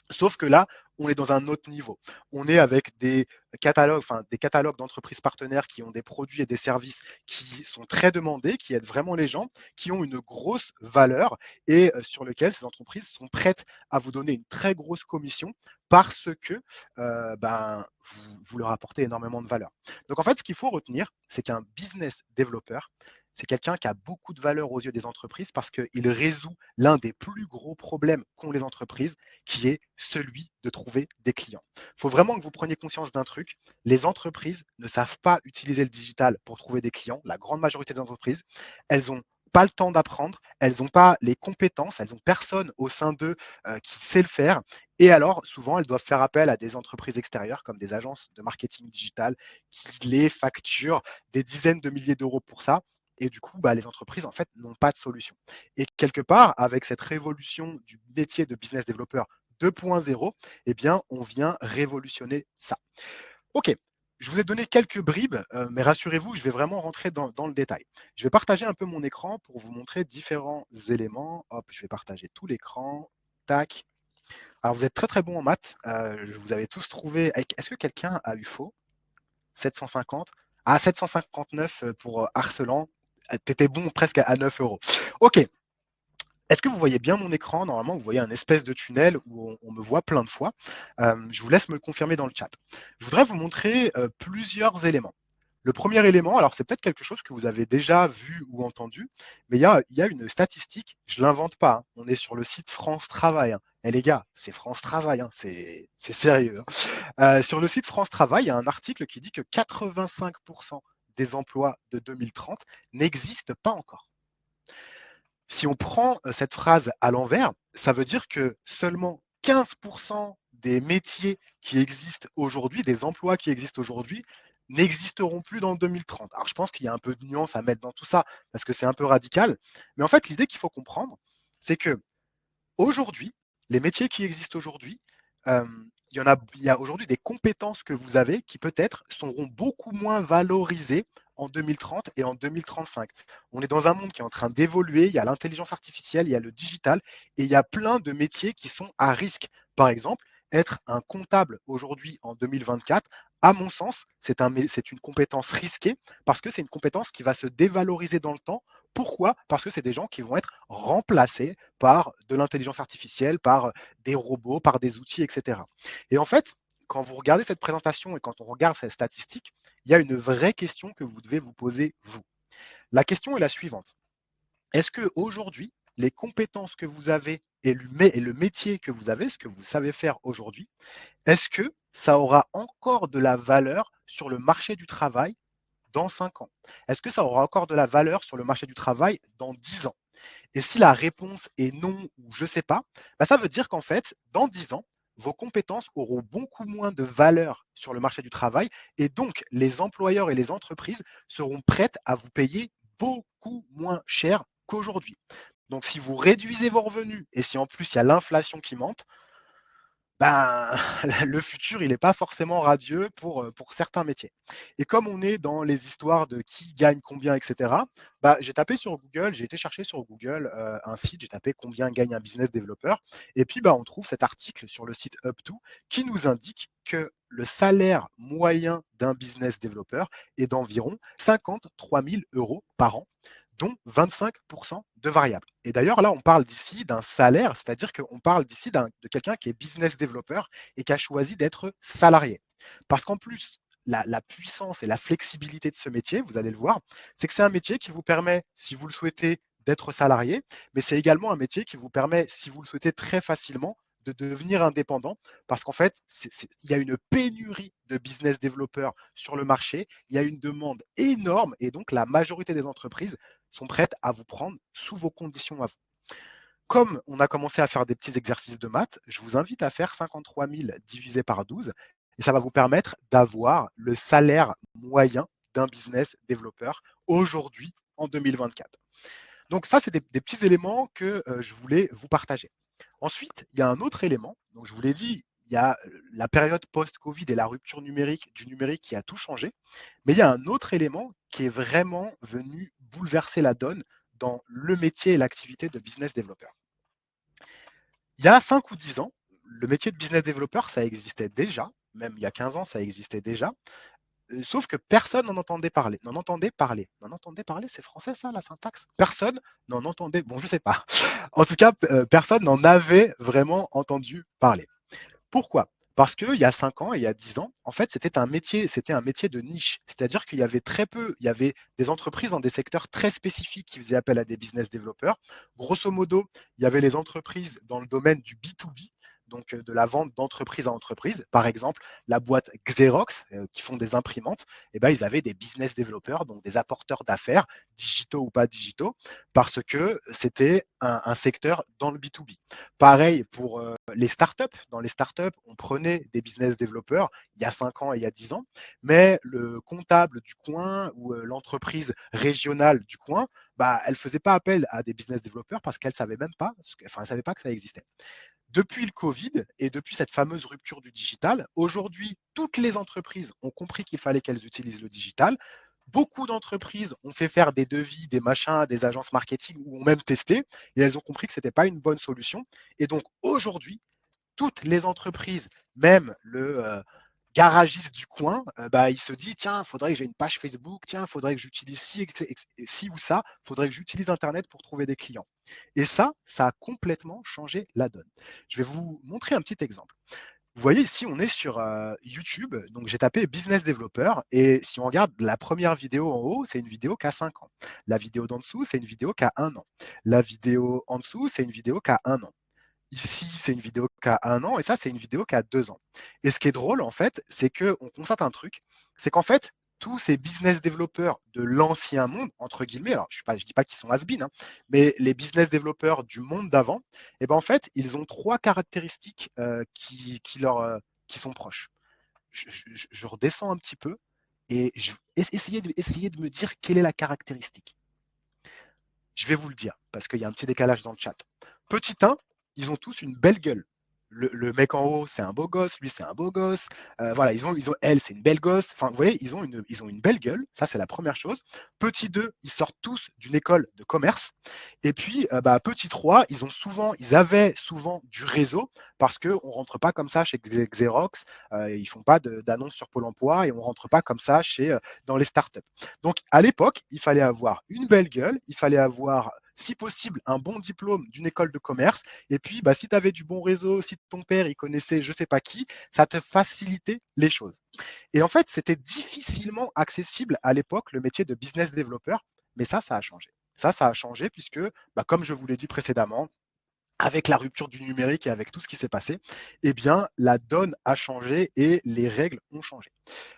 Sauf que là, on est dans un autre niveau. On est avec des catalogues d'entreprises partenaires qui ont des produits et des services qui sont très demandés, qui aident vraiment les gens, qui ont une grosse valeur et sur lesquels ces entreprises sont prêtes à vous donner une très grosse commission parce que vous leur apportez énormément de valeur. Donc en fait, ce qu'il faut retenir, c'est qu'un business développeur, c'est quelqu'un qui a beaucoup de valeur aux yeux des entreprises parce qu'il résout l'un des plus gros problèmes qu'ont les entreprises, qui est celui de trouver des clients. Il faut vraiment que vous preniez conscience d'un truc. Les entreprises ne savent pas utiliser le digital pour trouver des clients. La grande majorité des entreprises, elles n'ont pas le temps d'apprendre, elles n'ont pas les compétences, elles n'ont personne au sein d'eux qui sait le faire. Et alors, souvent, elles doivent faire appel à des entreprises extérieures, comme des agences de marketing digital, qui les facturent des dizaines de milliers d'euros pour ça. Et du coup, les entreprises, en fait, n'ont pas de solution. Et quelque part, avec cette révolution du métier de business développeur 2.0, eh bien, on vient révolutionner ça. OK, je vous ai donné quelques bribes, mais rassurez-vous, je vais vraiment rentrer dans le détail. Je vais partager un peu mon écran pour vous montrer différents éléments. Hop, je vais partager tout l'écran. Tac. Alors, vous êtes très, très bons en maths. Vous avez tous trouvé. Est-ce que quelqu'un a eu faux? 750. Ah, 759 pour Arcelan. T'étais bon presque à 9 euros. OK. Est-ce que vous voyez bien mon écran? Normalement, vous voyez un espèce de tunnel où on me voit plein de fois. Je vous laisse me le confirmer dans le chat. Je voudrais vous montrer plusieurs éléments. Le premier élément, alors c'est peut-être quelque chose que vous avez déjà vu ou entendu, mais il y a une statistique, je ne l'invente pas, hein. On est sur le site France Travail, hein. Eh les gars, c'est France Travail, hein, c'est sérieux, hein. Sur le site France Travail, il y a un article qui dit que 85% des emplois de 2030 n'existent pas encore. Si on prend cette phrase à l'envers, ça veut dire que seulement 15% des métiers qui existent aujourd'hui, des emplois qui existent aujourd'hui, n'existeront plus dans 2030. Alors je pense qu'il y a un peu de nuance à mettre dans tout ça, parce que c'est un peu radical, mais en fait l'idée qu'il faut comprendre, c'est que aujourd'hui, les métiers qui existent aujourd'hui, euh, il y a aujourd'hui des compétences que vous avez qui peut-être seront beaucoup moins valorisées en 2030 et en 2035. On est dans un monde qui est en train d'évoluer, il y a l'intelligence artificielle, il y a le digital, et il y a plein de métiers qui sont à risque. Par exemple, être un comptable aujourd'hui en 2024, à mon sens, c'est une compétence risquée parce que c'est une compétence qui va se dévaloriser dans le temps. Pourquoi? Parce que c'est des gens qui vont être remplacés par de l'intelligence artificielle, par des robots, par des outils, etc. Et en fait, quand vous regardez cette présentation et quand on regarde ces statistiques, il y a une vraie question que vous devez vous poser, vous. La question est la suivante. Est-ce qu'aujourd'hui, les compétences que vous avez et le métier que vous avez, ce que vous savez faire aujourd'hui, est-ce que ça aura encore de la valeur sur le marché du travail dans 5 ans? Est-ce que ça aura encore de la valeur sur le marché du travail dans 10 ans? Et si la réponse est non ou je ne sais pas, ça veut dire qu'en fait, dans 10 ans, vos compétences auront beaucoup moins de valeur sur le marché du travail et donc les employeurs et les entreprises seront prêtes à vous payer beaucoup moins cher qu'aujourd'hui. Donc si vous réduisez vos revenus et si en plus il y a l'inflation qui monte, ben, le futur, il n'est pas forcément radieux pour certains métiers. Et comme on est dans les histoires de qui gagne combien, etc., j'ai tapé sur Google, j'ai été chercher sur Google un site, j'ai tapé combien gagne un business développeur, et puis on trouve cet article sur le site Up2 qui nous indique que le salaire moyen d'un business développeur est d'environ 53 000 euros par an, dont 25% de variables. Et d'ailleurs, là, on parle d'ici d'un salaire, c'est-à-dire qu'on parle d'ici de quelqu'un qui est business développeur et qui a choisi d'être salarié. Parce qu'en plus, la puissance et la flexibilité de ce métier, vous allez le voir, c'est que c'est un métier qui vous permet, si vous le souhaitez, d'être salarié, mais c'est également un métier qui vous permet, si vous le souhaitez très facilement, de devenir indépendant parce qu'en fait, il y a une pénurie de business développeurs sur le marché, il y a une demande énorme et donc la majorité des entreprises sont prêtes à vous prendre sous vos conditions à vous. Comme on a commencé à faire des petits exercices de maths, je vous invite à faire 53 000 divisé par 12 et ça va vous permettre d'avoir le salaire moyen d'un business développeur aujourd'hui en 2024. Donc ça, c'est des petits éléments que je voulais vous partager. Ensuite, il y a un autre élément. Donc je vous l'ai dit, il y a la période post-Covid et la rupture du numérique qui a tout changé. Mais il y a un autre élément qui est vraiment venu bouleverser la donne dans le métier et l'activité de business développeur. Il y a 5 ou 10 ans, le métier de business développeur, ça existait déjà, même il y a 15 ans, ça existait déjà. Sauf que personne n'en entendait parler. N'en entendait parler. N'en entendait parler, c'est français ça, la syntaxe? Personne n'en entendait. Bon, je sais pas. En tout cas, personne n'en avait vraiment entendu parler. Pourquoi? Parce qu'il y a 5 ans et il y a 10 ans, en fait, c'était un métier de niche. C'est-à-dire qu'il y avait très peu, il y avait des entreprises dans des secteurs très spécifiques qui faisaient appel à des business développeurs. Grosso modo, il y avait les entreprises dans le domaine du B2B, donc de la vente d'entreprise à entreprise. Par exemple, la boîte Xerox, qui font des imprimantes, eh ben, ils avaient des business développeurs, donc des apporteurs d'affaires, digitaux ou pas digitaux, parce que c'était un secteur dans le B2B. Pareil pour les startups. Dans les startups, on prenait des business développeurs il y a 5 ans et il y a 10 ans, mais le comptable du coin ou l'entreprise régionale du coin, bah, elle ne faisait pas appel à des business développeurs parce qu'elle ne savait même pas, enfin, elle savait pas que ça existait. Depuis le Covid et depuis cette fameuse rupture du digital, aujourd'hui, toutes les entreprises ont compris qu'il fallait qu'elles utilisent le digital. Beaucoup d'entreprises ont fait faire des devis, des machins, des agences marketing ou ont même testé et elles ont compris que ce n'était pas une bonne solution. Et donc aujourd'hui, toutes les entreprises, même le garagiste du coin, bah, il se dit tiens, il faudrait que j'ai une page Facebook, tiens, il faudrait que j'utilise ci ou ça, il faudrait que j'utilise Internet pour trouver des clients. Et ça a complètement changé la donne. Je vais vous montrer un petit exemple. Vous voyez ici, on est sur YouTube, donc j'ai tapé business developer et si on regarde la première vidéo en haut, c'est une vidéo qui a 5 ans. La vidéo d'en dessous, c'est une vidéo qui a 1 an. La vidéo en dessous, c'est une vidéo qui a 1 an. Ici, c'est une vidéo qui a 1 an et ça, c'est une vidéo qui a 2 ans. Et ce qui est drôle, en fait, c'est qu'on constate un truc, c'est qu'en fait, tous ces business développeurs de l'ancien monde, entre guillemets, alors je ne dis pas qu'ils sont has-been, hein, mais les business développeurs du monde d'avant, eh ben, en fait, ils ont 3 caractéristiques qui sont proches. Je redescends un petit peu et essayez de me dire quelle est la caractéristique. Je vais vous le dire, parce qu'il y a un petit décalage dans le chat. Petit 1, ils ont tous une belle gueule. Le mec en haut, c'est un beau gosse, lui, c'est un beau gosse. Voilà, elle, c'est une belle gosse. Enfin, vous voyez, ils ont une belle gueule. Ça, c'est la première chose. Petit 2, ils sortent tous d'une école de commerce. Et puis, petit 3, ils avaient souvent du réseau parce qu'on ne rentre pas comme ça chez Xerox. Ils ne font pas d'annonces sur Pôle emploi et on ne rentre pas comme ça dans les startups. Donc, à l'époque, il fallait avoir une belle gueule, il fallait avoir si possible, un bon diplôme d'une école de commerce. Et puis, si tu avais du bon réseau, si ton père il connaissait je ne sais pas qui, ça te facilitait les choses. Et en fait, c'était difficilement accessible à l'époque, le métier de business developer, mais ça a changé. Ça a changé puisque, comme je vous l'ai dit précédemment, avec la rupture du numérique et avec tout ce qui s'est passé, eh bien, la donne a changé et les règles ont changé.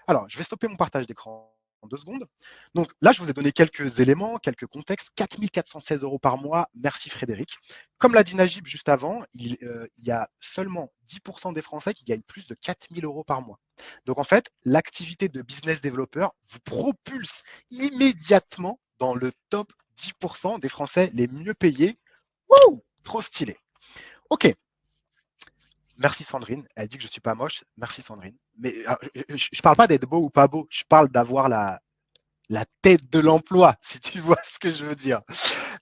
Alors, je vais stopper mon partage d'écran en 2 secondes. Donc là, je vous ai donné quelques éléments, quelques contextes. 4 416 € par mois. Merci Frédéric. Comme l'a dit Najib juste avant, il y a seulement 10% des Français qui gagnent plus de 4 000 € par mois. Donc en fait, l'activité de business developer vous propulse immédiatement dans le top 10% des Français les mieux payés. Wouh! Trop stylé. Ok. Merci Sandrine. Elle dit que je ne suis pas moche. Merci Sandrine. Mais je ne parle pas d'être beau ou pas beau. Je parle d'avoir la tête de l'emploi, si tu vois ce que je veux dire.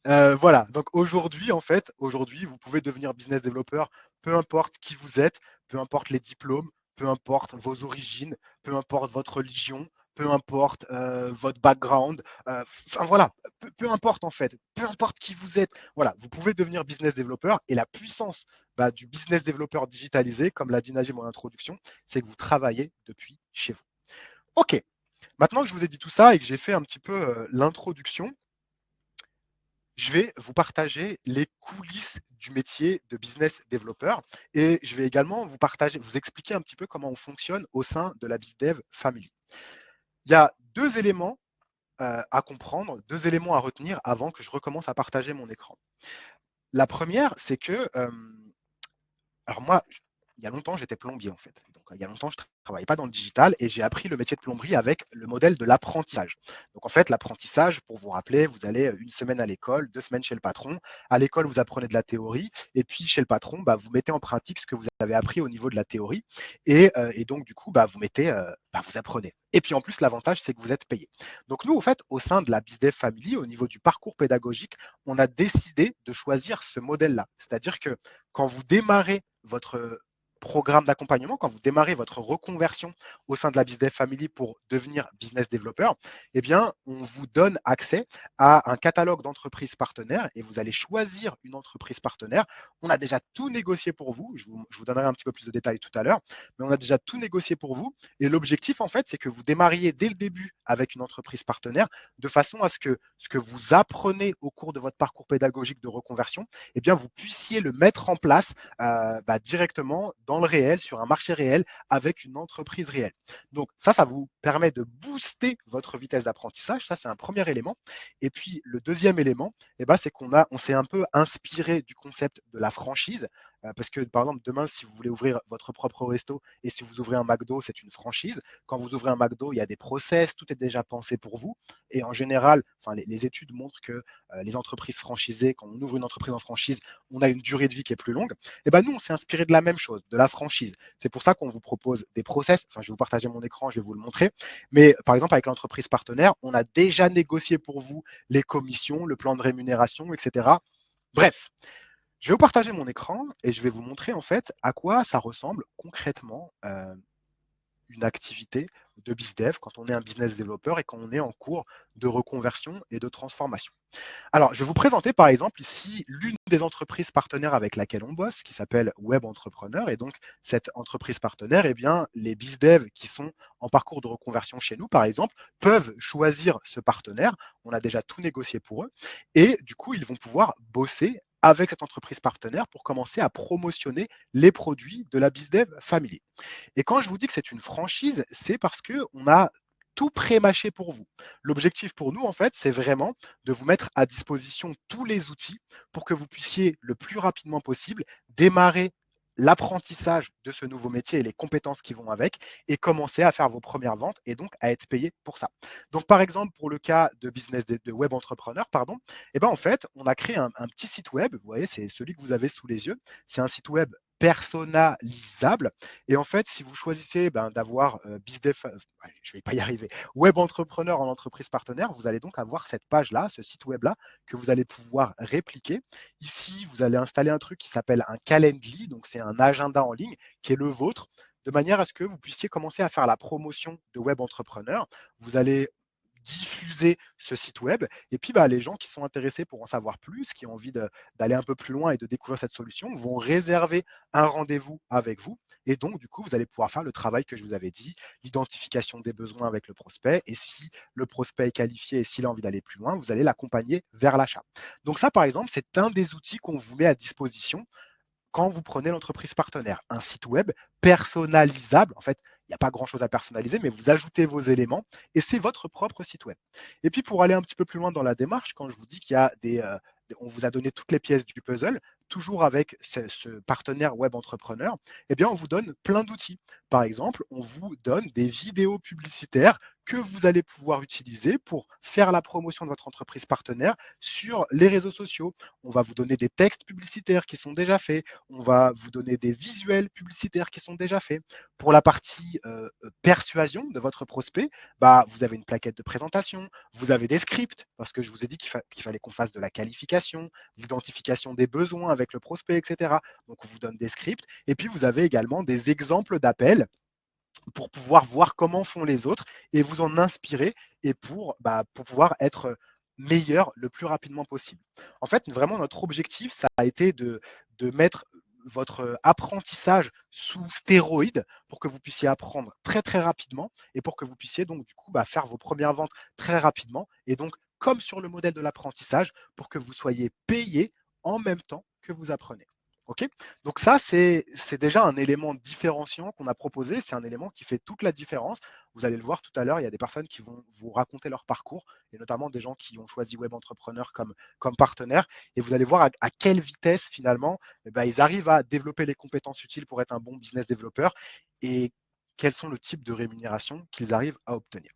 Voilà. Donc aujourd'hui, vous pouvez devenir business developer, peu importe qui vous êtes, peu importe les diplômes, peu importe vos origines, peu importe votre religion, peu importe votre background. Enfin voilà, peu importe en fait, peu importe qui vous êtes. Voilà, vous pouvez devenir business developer et la puissance du business developer digitalisé, comme l'a dit Najim en introduction, c'est que vous travaillez depuis chez vous. Ok. Maintenant que je vous ai dit tout ça et que j'ai fait un petit peu l'introduction, je vais vous partager les coulisses du métier de business developer et je vais également vous expliquer un petit peu comment on fonctionne au sein de la BizDev Family. Il y a 2 éléments à comprendre, 2 éléments à retenir avant que je recommence à partager mon écran. La première, c'est que, alors moi, il y a longtemps, j'étais plombier en fait. Donc, il y a longtemps, je ne travaillais pas dans le digital et j'ai appris le métier de plomberie avec le modèle de l'apprentissage. Donc, en fait, l'apprentissage, pour vous rappeler, vous allez 1 semaine à l'école, 2 semaines chez le patron. À l'école, vous apprenez de la théorie et puis chez le patron, vous mettez en pratique ce que vous avez appris au niveau de la théorie et donc, du coup, vous apprenez. Et puis, en plus, l'avantage, c'est que vous êtes payé. Donc, nous, en fait, au sein de la BizDev Family, au niveau du parcours pédagogique, on a décidé de choisir ce modèle-là. C'est-à-dire que quand vous démarrez votre programme d'accompagnement, quand vous démarrez votre reconversion au sein de la BizDev Family pour devenir business developer, eh bien, on vous donne accès à un catalogue d'entreprises partenaires et vous allez choisir une entreprise partenaire. On a déjà tout négocié pour vous. Je vous donnerai un petit peu plus de détails tout à l'heure, mais on a déjà tout négocié pour vous. Et l'objectif, en fait, c'est que vous démarriez dès le début avec une entreprise partenaire de façon à ce que vous apprenez au cours de votre parcours pédagogique de reconversion, eh bien, vous puissiez le mettre en place directement dans le réel, sur un marché réel, avec une entreprise réelle. Donc ça vous permet de booster votre vitesse d'apprentissage. Ça, c'est un premier élément. Et puis, le deuxième élément, c'est on s'est un peu inspiré du concept de la franchise. Parce que, par exemple, demain, si vous voulez ouvrir votre propre resto et si vous ouvrez un McDo, c'est une franchise. Quand vous ouvrez un McDo, il y a des process, tout est déjà pensé pour vous. Et en général, les études montrent que les entreprises franchisées, quand on ouvre une entreprise en franchise, on a une durée de vie qui est plus longue. Et nous, on s'est inspiré de la même chose, de la franchise. C'est pour ça qu'on vous propose des process. Je vais vous partager mon écran, je vais vous le montrer. Mais par exemple, avec l'entreprise partenaire, on a déjà négocié pour vous les commissions, le plan de rémunération, etc. Bref, je vais vous partager mon écran et je vais vous montrer en fait à quoi ça ressemble concrètement une activité de BizDev quand on est un business developer et quand on est en cours de reconversion et de transformation. Alors, je vais vous présenter par exemple ici l'une des entreprises partenaires avec laquelle on bosse, qui s'appelle Web Entrepreneur. Et donc, cette entreprise partenaire, les BizDev qui sont en parcours de reconversion chez nous, par exemple, peuvent choisir ce partenaire. On a déjà tout négocié pour eux. Et du coup, ils vont pouvoir bosser avec cette entreprise partenaire pour commencer à promotionner les produits de la BizDev Family. Et quand je vous dis que c'est une franchise, c'est parce qu'on a tout pré-mâché pour vous. L'objectif pour nous, en fait, c'est vraiment de vous mettre à disposition tous les outils pour que vous puissiez le plus rapidement possible démarrer l'apprentissage de ce nouveau métier et les compétences qui vont avec et commencer à faire vos premières ventes et donc à être payé pour ça. Donc, par exemple, pour le cas de business de web entrepreneur, pardon, en fait, on a créé un petit site web. Vous voyez, c'est celui que vous avez sous les yeux. C'est un site web personnalisable. Et en fait, si vous choisissez d'avoir je vais pas y arriver, web entrepreneur en entreprise partenaire, vous allez donc avoir cette page-là, ce site web-là, que vous allez pouvoir répliquer. Ici, vous allez installer un truc qui s'appelle un Calendly, donc c'est un agenda en ligne qui est le vôtre, de manière à ce que vous puissiez commencer à faire la promotion de web entrepreneur. Vous allez diffuser ce site web. Et puis, les gens qui sont intéressés pour en savoir plus, qui ont envie d'aller un peu plus loin et de découvrir cette solution, vont réserver un rendez-vous avec vous. Et donc, du coup, vous allez pouvoir faire le travail que je vous avais dit, l'identification des besoins avec le prospect. Et si le prospect est qualifié et s'il a envie d'aller plus loin, vous allez l'accompagner vers l'achat. Donc ça, par exemple, c'est un des outils qu'on vous met à disposition quand vous prenez l'entreprise partenaire, un site web personnalisable. En fait, il n'y a pas grand-chose à personnaliser, mais vous ajoutez vos éléments et c'est votre propre site web. Et puis, pour aller un petit peu plus loin dans la démarche, quand je vous dis qu'il y a on vous a donné toutes les pièces du puzzle, toujours avec ce partenaire web entrepreneur, on vous donne plein d'outils. Par exemple, on vous donne des vidéos publicitaires que vous allez pouvoir utiliser pour faire la promotion de votre entreprise partenaire sur les réseaux sociaux. On va vous donner des textes publicitaires qui sont déjà faits. On va vous donner des visuels publicitaires qui sont déjà faits. Pour la partie persuasion de votre prospect, vous avez une plaquette de présentation, vous avez des scripts, parce que je vous ai dit qu'il fallait qu'on fasse de la qualification, l'identification des besoins avec le prospect, etc. Donc, on vous donne des scripts. Et puis, vous avez également des exemples d'appels pour pouvoir voir comment font les autres et vous en inspirer et pour pouvoir être meilleur le plus rapidement possible. En fait, vraiment, notre objectif, ça a été de mettre votre apprentissage sous stéroïdes pour que vous puissiez apprendre très très rapidement et pour que vous puissiez donc du coup faire vos premières ventes très rapidement et donc comme sur le modèle de l'apprentissage pour que vous soyez payé en même temps que vous apprenez. Ok, donc ça, c'est déjà un élément différenciant qu'on a proposé. C'est un élément qui fait toute la différence. Vous allez le voir tout à l'heure, il y a des personnes qui vont vous raconter leur parcours, et notamment des gens qui ont choisi Web Entrepreneur comme partenaire. Et vous allez voir à quelle vitesse, finalement, ils arrivent à développer les compétences utiles pour être un bon business développeur et quels sont le type de rémunération qu'ils arrivent à obtenir.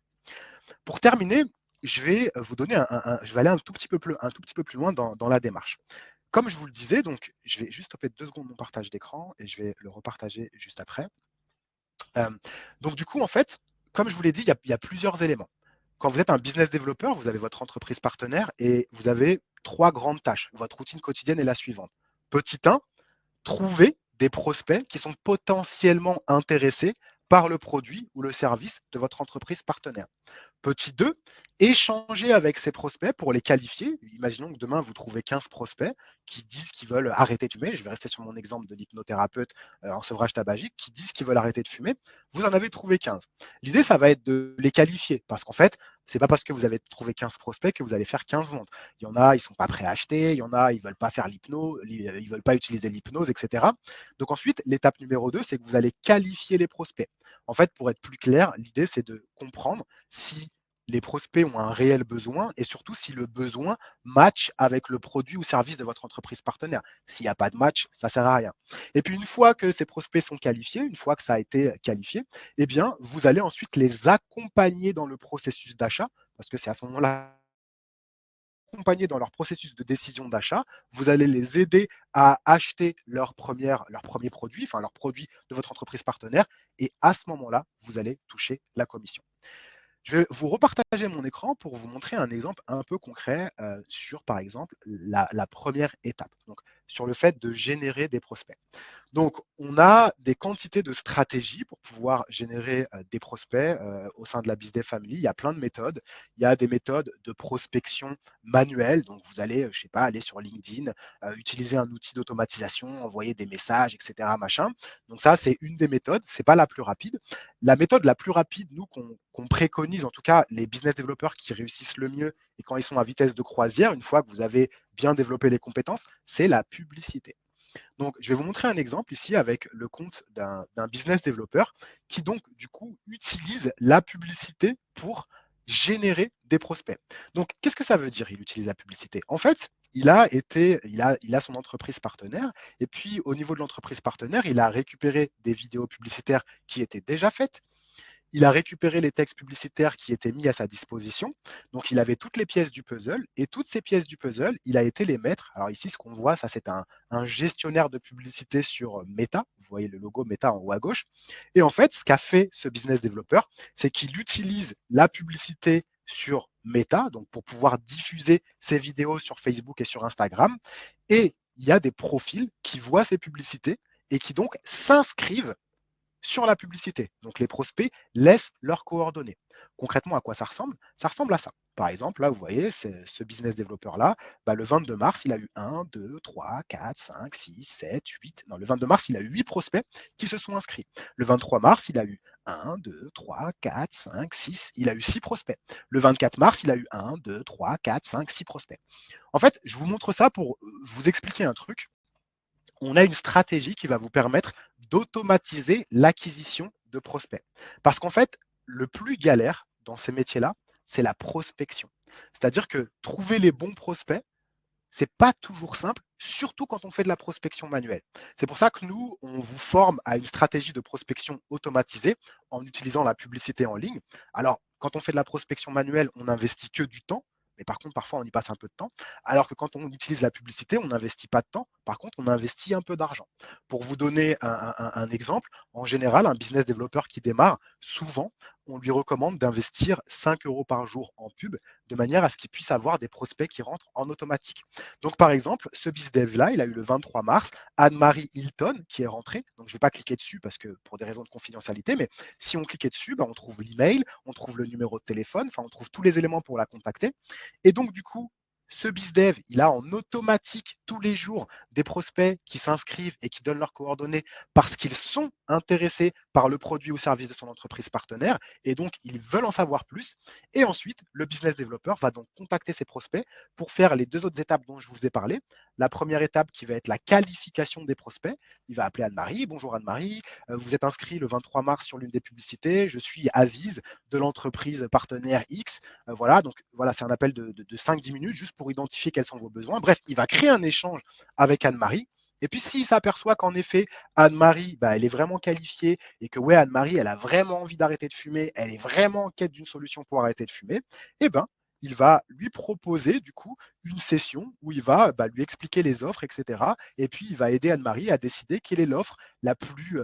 Pour terminer, je vais vous donner je vais aller un tout petit peu plus loin dans la démarche. Comme je vous le disais, donc je vais juste stopper 2 secondes mon partage d'écran et je vais le repartager juste après. Donc du coup, en fait, comme je vous l'ai dit, il y a plusieurs éléments. Quand vous êtes un business développeur, vous avez votre entreprise partenaire et vous avez 3 grandes tâches. Votre routine quotidienne est la suivante. Petit 1, trouver des prospects qui sont potentiellement intéressés par le produit ou le service de votre entreprise partenaire. Petit 2, échanger avec ces prospects pour les qualifier. Imaginons que demain, vous trouvez 15 prospects qui disent qu'ils veulent arrêter de fumer. Je vais rester sur mon exemple de l'hypnothérapeute en sevrage tabagique, qui disent qu'ils veulent arrêter de fumer. Vous en avez trouvé 15. L'idée, ça va être de les qualifier parce qu'en fait, c'est pas parce que vous avez trouvé 15 prospects que vous allez faire 15 ventes. Il y en a, ils sont pas prêts à acheter. Il y en a, ils veulent pas faire l'hypnose, ils veulent pas utiliser l'hypnose, etc. Donc ensuite, l'étape numéro 2, c'est que vous allez qualifier les prospects. En fait, pour être plus clair, l'idée, c'est de comprendre si les prospects ont un réel besoin et surtout si le besoin match avec le produit ou service de votre entreprise partenaire. S'il n'y a pas de match, ça ne sert à rien. Et puis une fois que ces prospects sont qualifiés, une fois que ça a été qualifié, eh bien, vous allez ensuite les accompagner dans le processus d'achat, parce que c'est à ce moment-là accompagner dans leur processus de décision d'achat, vous allez les aider à acheter leur premier produit, enfin leur produit de votre entreprise partenaire, et à ce moment-là, vous allez toucher la commission. Je vais vous repartager mon écran pour vous montrer un exemple un peu concret sur, par exemple, la première étape, donc sur le fait de générer des prospects. Donc, on a des quantités de stratégies pour pouvoir générer des prospects au sein de la BizDev Family. Il y a plein de méthodes. Il y a des méthodes de prospection manuelle. Donc, vous allez, je sais pas, aller sur LinkedIn, utiliser un outil d'automatisation, envoyer des messages, etc. Machin. Donc, ça, c'est une des méthodes. C'est pas la plus rapide. La méthode la plus rapide, nous, qu'on préconise, en tout cas, les business développeurs qui réussissent le mieux et quand ils sont à vitesse de croisière, une fois que vous avez bien développé les compétences, c'est la publicité. Donc, je vais vous montrer un exemple ici avec le compte d'un business développeur qui donc, du coup, utilise la publicité pour générer des prospects. Donc, qu'est-ce que ça veut dire, il utilise la publicité? En fait, il a son entreprise partenaire et puis au niveau de l'entreprise partenaire, il a récupéré des vidéos publicitaires qui étaient déjà faites. Il a récupéré les textes publicitaires qui étaient mis à sa disposition. Donc, il avait toutes les pièces du puzzle et toutes ces pièces du puzzle, il a été les mettre. Alors ici, ce qu'on voit, ça c'est un gestionnaire de publicité sur Meta. Vous voyez le logo Meta en haut à gauche. Et en fait, ce qu'a fait ce business développeur, c'est qu'il utilise la publicité sur Meta, donc pour pouvoir diffuser ses vidéos sur Facebook et sur Instagram. Et il y a des profils qui voient ces publicités et qui donc s'inscrivent sur la publicité. Donc les prospects laissent leurs coordonnées. Concrètement, à quoi ça ressemble? Ça ressemble à ça. Par exemple, là, vous voyez, ce business développeur-là, le 22 mars, il a eu 1, 2, 3, 4, 5, 6, 7, 8. Non, le 22 mars, il a eu 8 prospects qui se sont inscrits. Le 23 mars, il a eu 1, 2, 3, 4, 5, 6. Il a eu 6 prospects. Le 24 mars, il a eu 1, 2, 3, 4, 5, 6 prospects. En fait, je vous montre ça pour vous expliquer un truc. On a une stratégie qui va vous permettre d'automatiser l'acquisition de prospects. Parce qu'en fait, le plus galère dans ces métiers-là, c'est la prospection. C'est-à-dire que trouver les bons prospects, c'est pas toujours simple, surtout quand on fait de la prospection manuelle. C'est pour ça que nous, on vous forme à une stratégie de prospection automatisée en utilisant la publicité en ligne. Alors, quand on fait de la prospection manuelle, on n'investit que du temps. Mais par contre, parfois, on y passe un peu de temps. Alors que quand on utilise la publicité, on n'investit pas de temps. Par contre, on investit un peu d'argent. Pour vous donner un exemple, en général, un business développeur qui démarre, souvent, on lui recommande d'investir 5 euros par jour en pub de manière à ce qu'il puisse avoir des prospects qui rentrent en automatique. Donc, par exemple, ce BizDev-là, il a eu le 23 mars Anne-Marie Hilton qui est rentrée. Donc, je ne vais pas cliquer dessus parce que pour des raisons de confidentialité, mais si on cliquait dessus, on trouve l'email, on trouve le numéro de téléphone, enfin, on trouve tous les éléments pour la contacter. Et donc, du coup, ce BizDev, il a en automatique tous les jours des prospects qui s'inscrivent et qui donnent leurs coordonnées parce qu'ils sont intéressés par le produit ou service de son entreprise partenaire et donc ils veulent en savoir plus. Et ensuite, le business développeur va donc contacter ses prospects pour faire les deux autres étapes dont je vous ai parlé. La première étape qui va être la qualification des prospects. Il va appeler Anne-Marie. Bonjour Anne-Marie, vous êtes inscrit le 23 mars sur l'une des publicités. Je suis Aziz de l'entreprise partenaire X. Voilà, donc voilà, c'est un appel de 5-10 minutes juste pour identifier quels sont vos besoins. Bref, il va créer un échange avec Anne-Marie. Et puis, s'il s'aperçoit qu'en effet, Anne-Marie, elle est vraiment qualifiée et que, ouais, Anne-Marie, elle a vraiment envie d'arrêter de fumer, elle est vraiment en quête d'une solution pour arrêter de fumer, eh ben, il va lui proposer, du coup, une session où il va lui expliquer les offres, etc. Et puis, il va aider Anne-Marie à décider quelle est l'offre la plus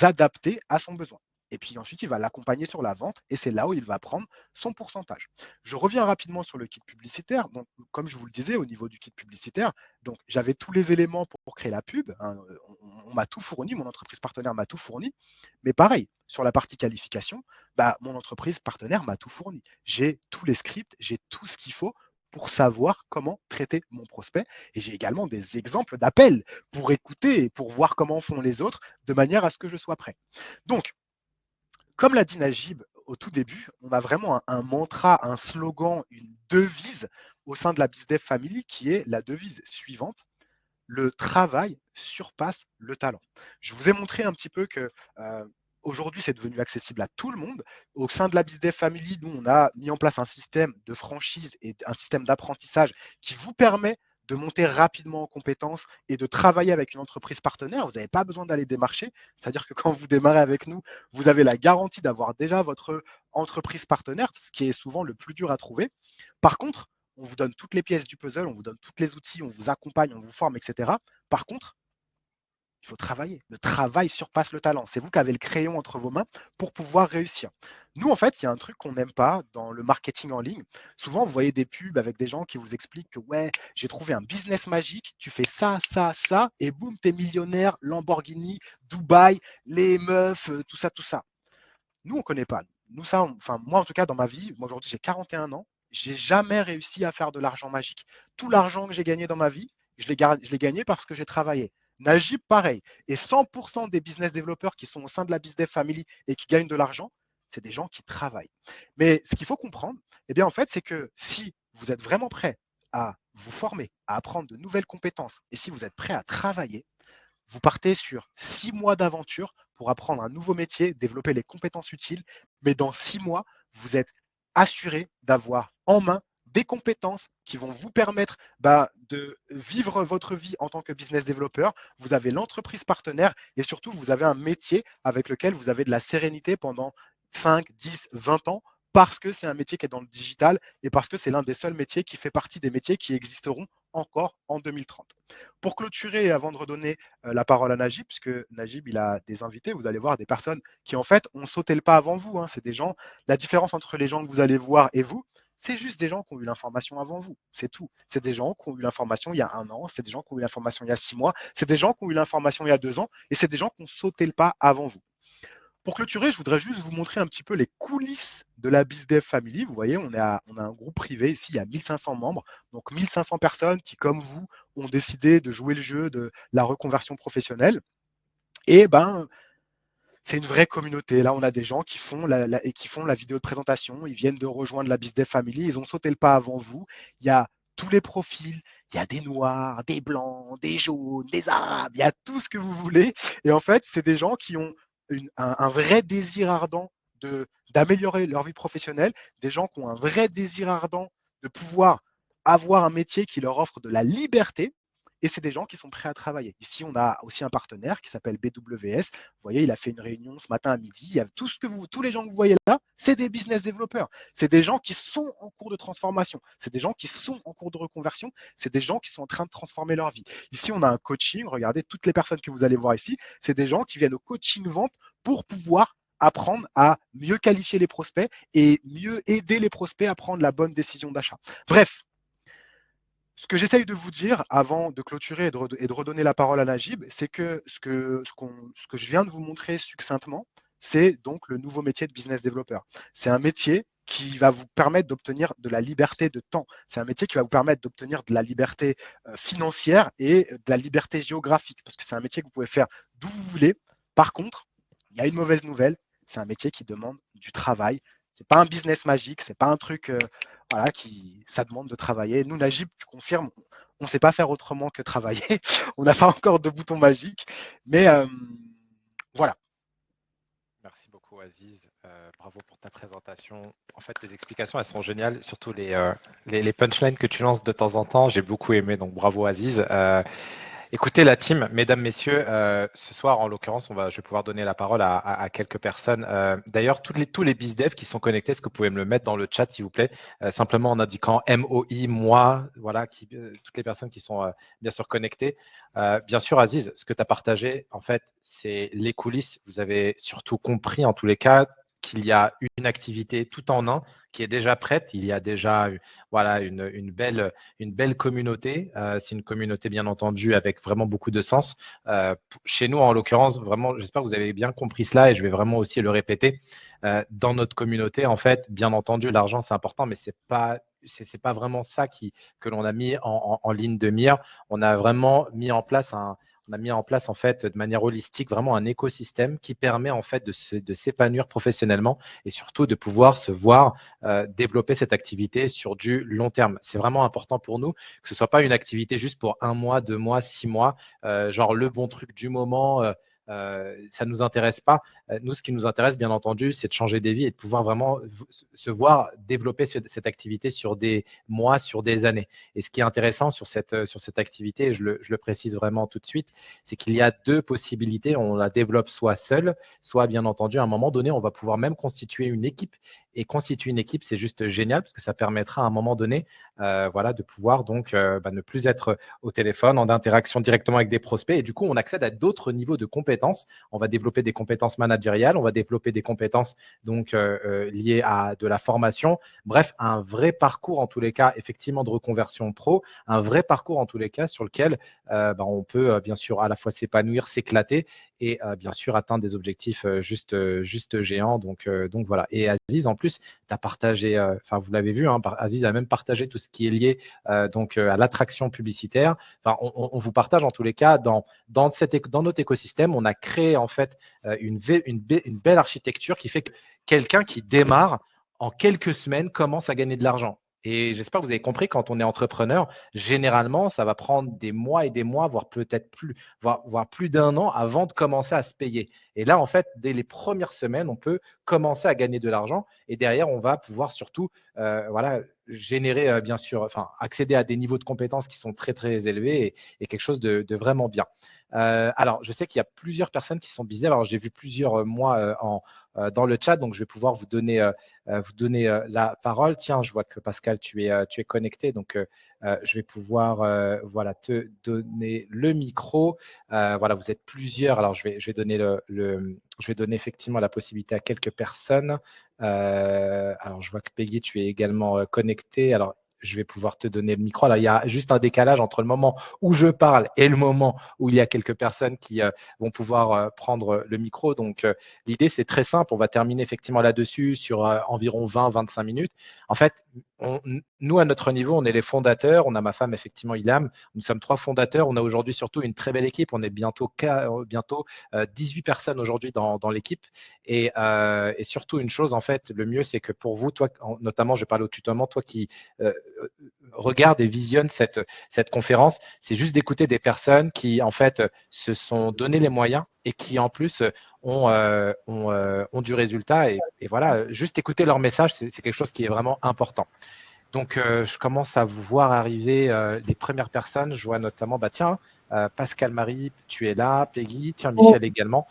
adaptée à son besoin. et puis ensuite, il va l'accompagner sur la vente et c'est là où il va prendre son pourcentage. Je reviens rapidement sur le kit publicitaire. Donc, comme je vous le disais, au niveau du kit publicitaire, donc j'avais tous les éléments pour créer la pub. Hein, on m'a tout fourni, mon entreprise partenaire m'a tout fourni. Mais pareil, sur la partie qualification, mon entreprise partenaire m'a tout fourni. J'ai tous les scripts, j'ai tout ce qu'il faut pour savoir comment traiter mon prospect. Et j'ai également des exemples d'appels pour écouter et pour voir comment font les autres de manière à ce que je sois prêt. Donc, comme l'a dit Najib au tout début, on a vraiment un mantra, un slogan, une devise au sein de la BizDev Family qui est la devise suivante: le travail surpasse le talent. Je vous ai montré un petit peu que aujourd'hui, c'est devenu accessible à tout le monde. Au sein de la BizDev Family, nous, on a mis en place un système de franchise et un système d'apprentissage qui vous permet de monter rapidement en compétences et de travailler avec une entreprise partenaire. Vous n'avez pas besoin d'aller démarcher. C'est-à-dire que quand vous démarrez avec nous, vous avez la garantie d'avoir déjà votre entreprise partenaire, ce qui est souvent le plus dur à trouver. Par contre, on vous donne toutes les pièces du puzzle, on vous donne tous les outils, on vous accompagne, on vous forme, etc. Par contre, il faut travailler. Le travail surpasse le talent. C'est vous qui avez le crayon entre vos mains pour pouvoir réussir. Nous, en fait, il y a un truc qu'on n'aime pas dans le marketing en ligne. Souvent, vous voyez des pubs avec des gens qui vous expliquent que ouais, j'ai trouvé un business magique, tu fais ça, ça, ça, et boum, t'es millionnaire, Lamborghini, Dubaï, les meufs, tout ça, tout ça. Nous, on ne connaît pas. Nous, ça, enfin, moi, en tout cas, dans ma vie, moi, aujourd'hui, j'ai 41 ans, j'ai jamais réussi à faire de l'argent magique. Tout l'argent que j'ai gagné dans ma vie, je l'ai gagné parce que j'ai travaillé. Najib, pareil. Et 100% des business développeurs qui sont au sein de la BizDev Family et qui gagnent de l'argent, c'est des gens qui travaillent. Mais ce qu'il faut comprendre, eh bien, en fait, c'est que si vous êtes vraiment prêt à vous former, à apprendre de nouvelles compétences, et si vous êtes prêt à travailler, vous partez sur 6 mois d'aventure pour apprendre un nouveau métier, développer les compétences utiles, mais dans 6 mois, vous êtes assuré d'avoir en main des compétences qui vont vous permettre de vivre votre vie en tant que business développeur. Vous avez l'entreprise partenaire et surtout, vous avez un métier avec lequel vous avez de la sérénité pendant 5, 10, 20 ans parce que c'est un métier qui est dans le digital et parce que c'est l'un des seuls métiers qui fait partie des métiers qui existeront encore en 2030. Pour clôturer et avant de redonner la parole à Najib, puisque Najib, il a des invités, vous allez voir des personnes qui, en fait, ont sauté le pas avant vous. Hein. C'est des gens, la différence entre les gens que vous allez voir et vous, c'est juste des gens qui ont eu l'information avant vous. C'est tout. C'est des gens qui ont eu l'information il y a 1 an, c'est des gens qui ont eu l'information il y a 6 mois, c'est des gens qui ont eu l'information il y a 2 ans, et c'est des gens qui ont sauté le pas avant vous. Pour clôturer, je voudrais juste vous montrer un petit peu les coulisses de la BizDev Family. Vous voyez, on a un groupe privé ici, il y a 1500 membres, donc 1500 personnes qui, comme vous, ont décidé de jouer le jeu de la reconversion professionnelle. Et c'est une vraie communauté. Là, on a des gens qui font la vidéo de présentation, ils viennent de rejoindre la BizDev Family, ils ont sauté le pas avant vous. Il y a tous les profils, il y a des noirs, des blancs, des jaunes, des arabes, il y a tout ce que vous voulez. Et en fait, c'est des gens qui ont un vrai désir ardent d'améliorer leur vie professionnelle, des gens qui ont un vrai désir ardent de pouvoir avoir un métier qui leur offre de la liberté, et c'est des gens qui sont prêts à travailler. Ici, on a aussi un partenaire qui s'appelle BWS. Vous voyez, il a fait une réunion ce matin à midi. Il y a tous les gens que vous voyez là, c'est des business développeurs. C'est des gens qui sont en cours de transformation. C'est des gens qui sont en cours de reconversion. C'est des gens qui sont en train de transformer leur vie. Ici, on a un coaching. Regardez, toutes les personnes que vous allez voir ici, c'est des gens qui viennent au coaching vente pour pouvoir apprendre à mieux qualifier les prospects et mieux aider les prospects à prendre la bonne décision d'achat. Bref, ce que j'essaye de vous dire avant de clôturer et de redonner la parole à Najib, c'est que ce que je viens de vous montrer succinctement, c'est donc le nouveau métier de business développeur. C'est un métier qui va vous permettre d'obtenir de la liberté de temps. C'est un métier qui va vous permettre d'obtenir de la liberté financière et de la liberté géographique, parce que c'est un métier que vous pouvez faire d'où vous voulez. Par contre, il y a une mauvaise nouvelle, c'est un métier qui demande du travail. C'est pas un business magique, c'est pas un truc voilà, ça demande de travailler. Nous, Najib, tu confirmes, on ne sait pas faire autrement que travailler. On n'a pas encore de bouton magique, mais voilà. Merci beaucoup, Aziz. Bravo pour ta présentation. En fait, tes explications, elles sont géniales, surtout les punchlines que tu lances de temps en temps. J'ai beaucoup aimé, donc bravo, Aziz. Écoutez, la team, mesdames, messieurs, ce soir, en l'occurrence, je vais pouvoir donner la parole à quelques personnes. D'ailleurs, tous les BizDev qui sont connectés, est-ce que vous pouvez me le mettre dans le chat, s'il vous plaît, simplement en indiquant MOI, moi, voilà, toutes les personnes qui sont bien sûr connectées. Bien sûr, Aziz, ce que tu as partagé, en fait, c'est les coulisses. Vous avez surtout compris, en tous les cas, qu'il y a une activité tout en un qui est déjà prête. Il y a déjà voilà, une belle communauté. C'est une communauté, bien entendu, avec vraiment beaucoup de sens. Chez nous, en l'occurrence, vraiment, j'espère que vous avez bien compris cela et je vais vraiment aussi le répéter. Dans notre communauté, en fait, bien entendu, l'argent, c'est important, mais c'est pas vraiment ça que l'on a mis en ligne de mire. On a vraiment mis en place on a mis en place en fait de manière holistique vraiment un écosystème qui permet en fait de s'épanouir professionnellement et surtout de pouvoir se voir développer cette activité sur du long terme. C'est vraiment important pour nous que ce soit pas une activité juste pour 1 mois, 2 mois, 6 mois, genre le bon truc du moment. Ça ne nous intéresse pas. Nous, ce qui nous intéresse, bien entendu, c'est de changer des vies et de pouvoir vraiment se voir développer cette activité sur des mois, sur des années. Et ce qui est intéressant sur cette activité, et je le précise vraiment tout de suite, c'est qu'il y a deux possibilités. On la développe soit seul, soit bien entendu, à un moment donné, on va pouvoir même constituer une équipe. Et constituer une équipe, c'est juste génial parce que ça permettra à un moment donné voilà, de pouvoir donc ne plus être au téléphone, en interaction directement avec des prospects. Et du coup, on accède à d'autres niveaux de compétences. On va développer des compétences managériales, on va développer des compétences donc liées à de la formation. Bref, un vrai parcours en tous les cas, effectivement, de reconversion pro, un vrai parcours en tous les cas sur lequel on peut bien sûr à la fois s'épanouir, s'éclater et bien sûr atteindre des objectifs juste géants. Donc voilà. Et Aziz, en plus, tu as partagé, vous l'avez vu, hein, Aziz a même partagé tout ce qui est lié à l'attraction publicitaire. Enfin, on vous partage en tous les cas dans notre écosystème, on a créé en fait une belle architecture qui fait que quelqu'un qui démarre en quelques semaines commence à gagner de l'argent. Et j'espère que vous avez compris, quand on est entrepreneur, généralement, ça va prendre des mois et des mois, voire peut-être plus, voire plus d'1 an avant de commencer à se payer. Et là, en fait, dès les premières semaines, on peut commencer à gagner de l'argent. Et derrière, on va pouvoir surtout voilà, générer, bien sûr, accéder à des niveaux de compétences qui sont très, très élevés et quelque chose de vraiment bien. Alors, je sais qu'il y a plusieurs personnes qui sont bizarres. Alors, j'ai vu plusieurs, moi, dans le chat, donc je vais pouvoir vous donner la parole. Tiens, je vois que Pascal, tu es connecté, donc je vais pouvoir voilà, te donner le micro. Voilà, vous êtes plusieurs. Alors, je vais donner je vais donner effectivement la possibilité à quelques personnes. Alors, je vois que Peggy, tu es également connecté. Alors, je vais pouvoir te donner le micro. Alors, il y a juste un décalage entre le moment où je parle et le moment où il y a quelques personnes qui vont pouvoir prendre le micro. Donc, l'idée, c'est très simple. On va terminer effectivement là-dessus sur environ 20-25 minutes. En fait, nous, à notre niveau, on est les fondateurs. On a ma femme, effectivement, Ilham. Nous sommes 3 fondateurs. On a aujourd'hui surtout une très belle équipe. On est bientôt 18 personnes aujourd'hui dans l'équipe. Et surtout, une chose, en fait, le mieux, c'est que pour vous, toi, notamment, je parle au tutoiement, toi qui regarde et visionne cette conférence, c'est juste d'écouter des personnes qui, en fait, se sont donné les moyens et qui, en plus, ont du résultat. Et voilà, juste écouter leur message, c'est quelque chose qui est vraiment important. Donc, je commence à vous voir arriver les premières personnes. Je vois notamment, tiens, Pascal Marie, tu es là, Peggy, tiens, Michel également.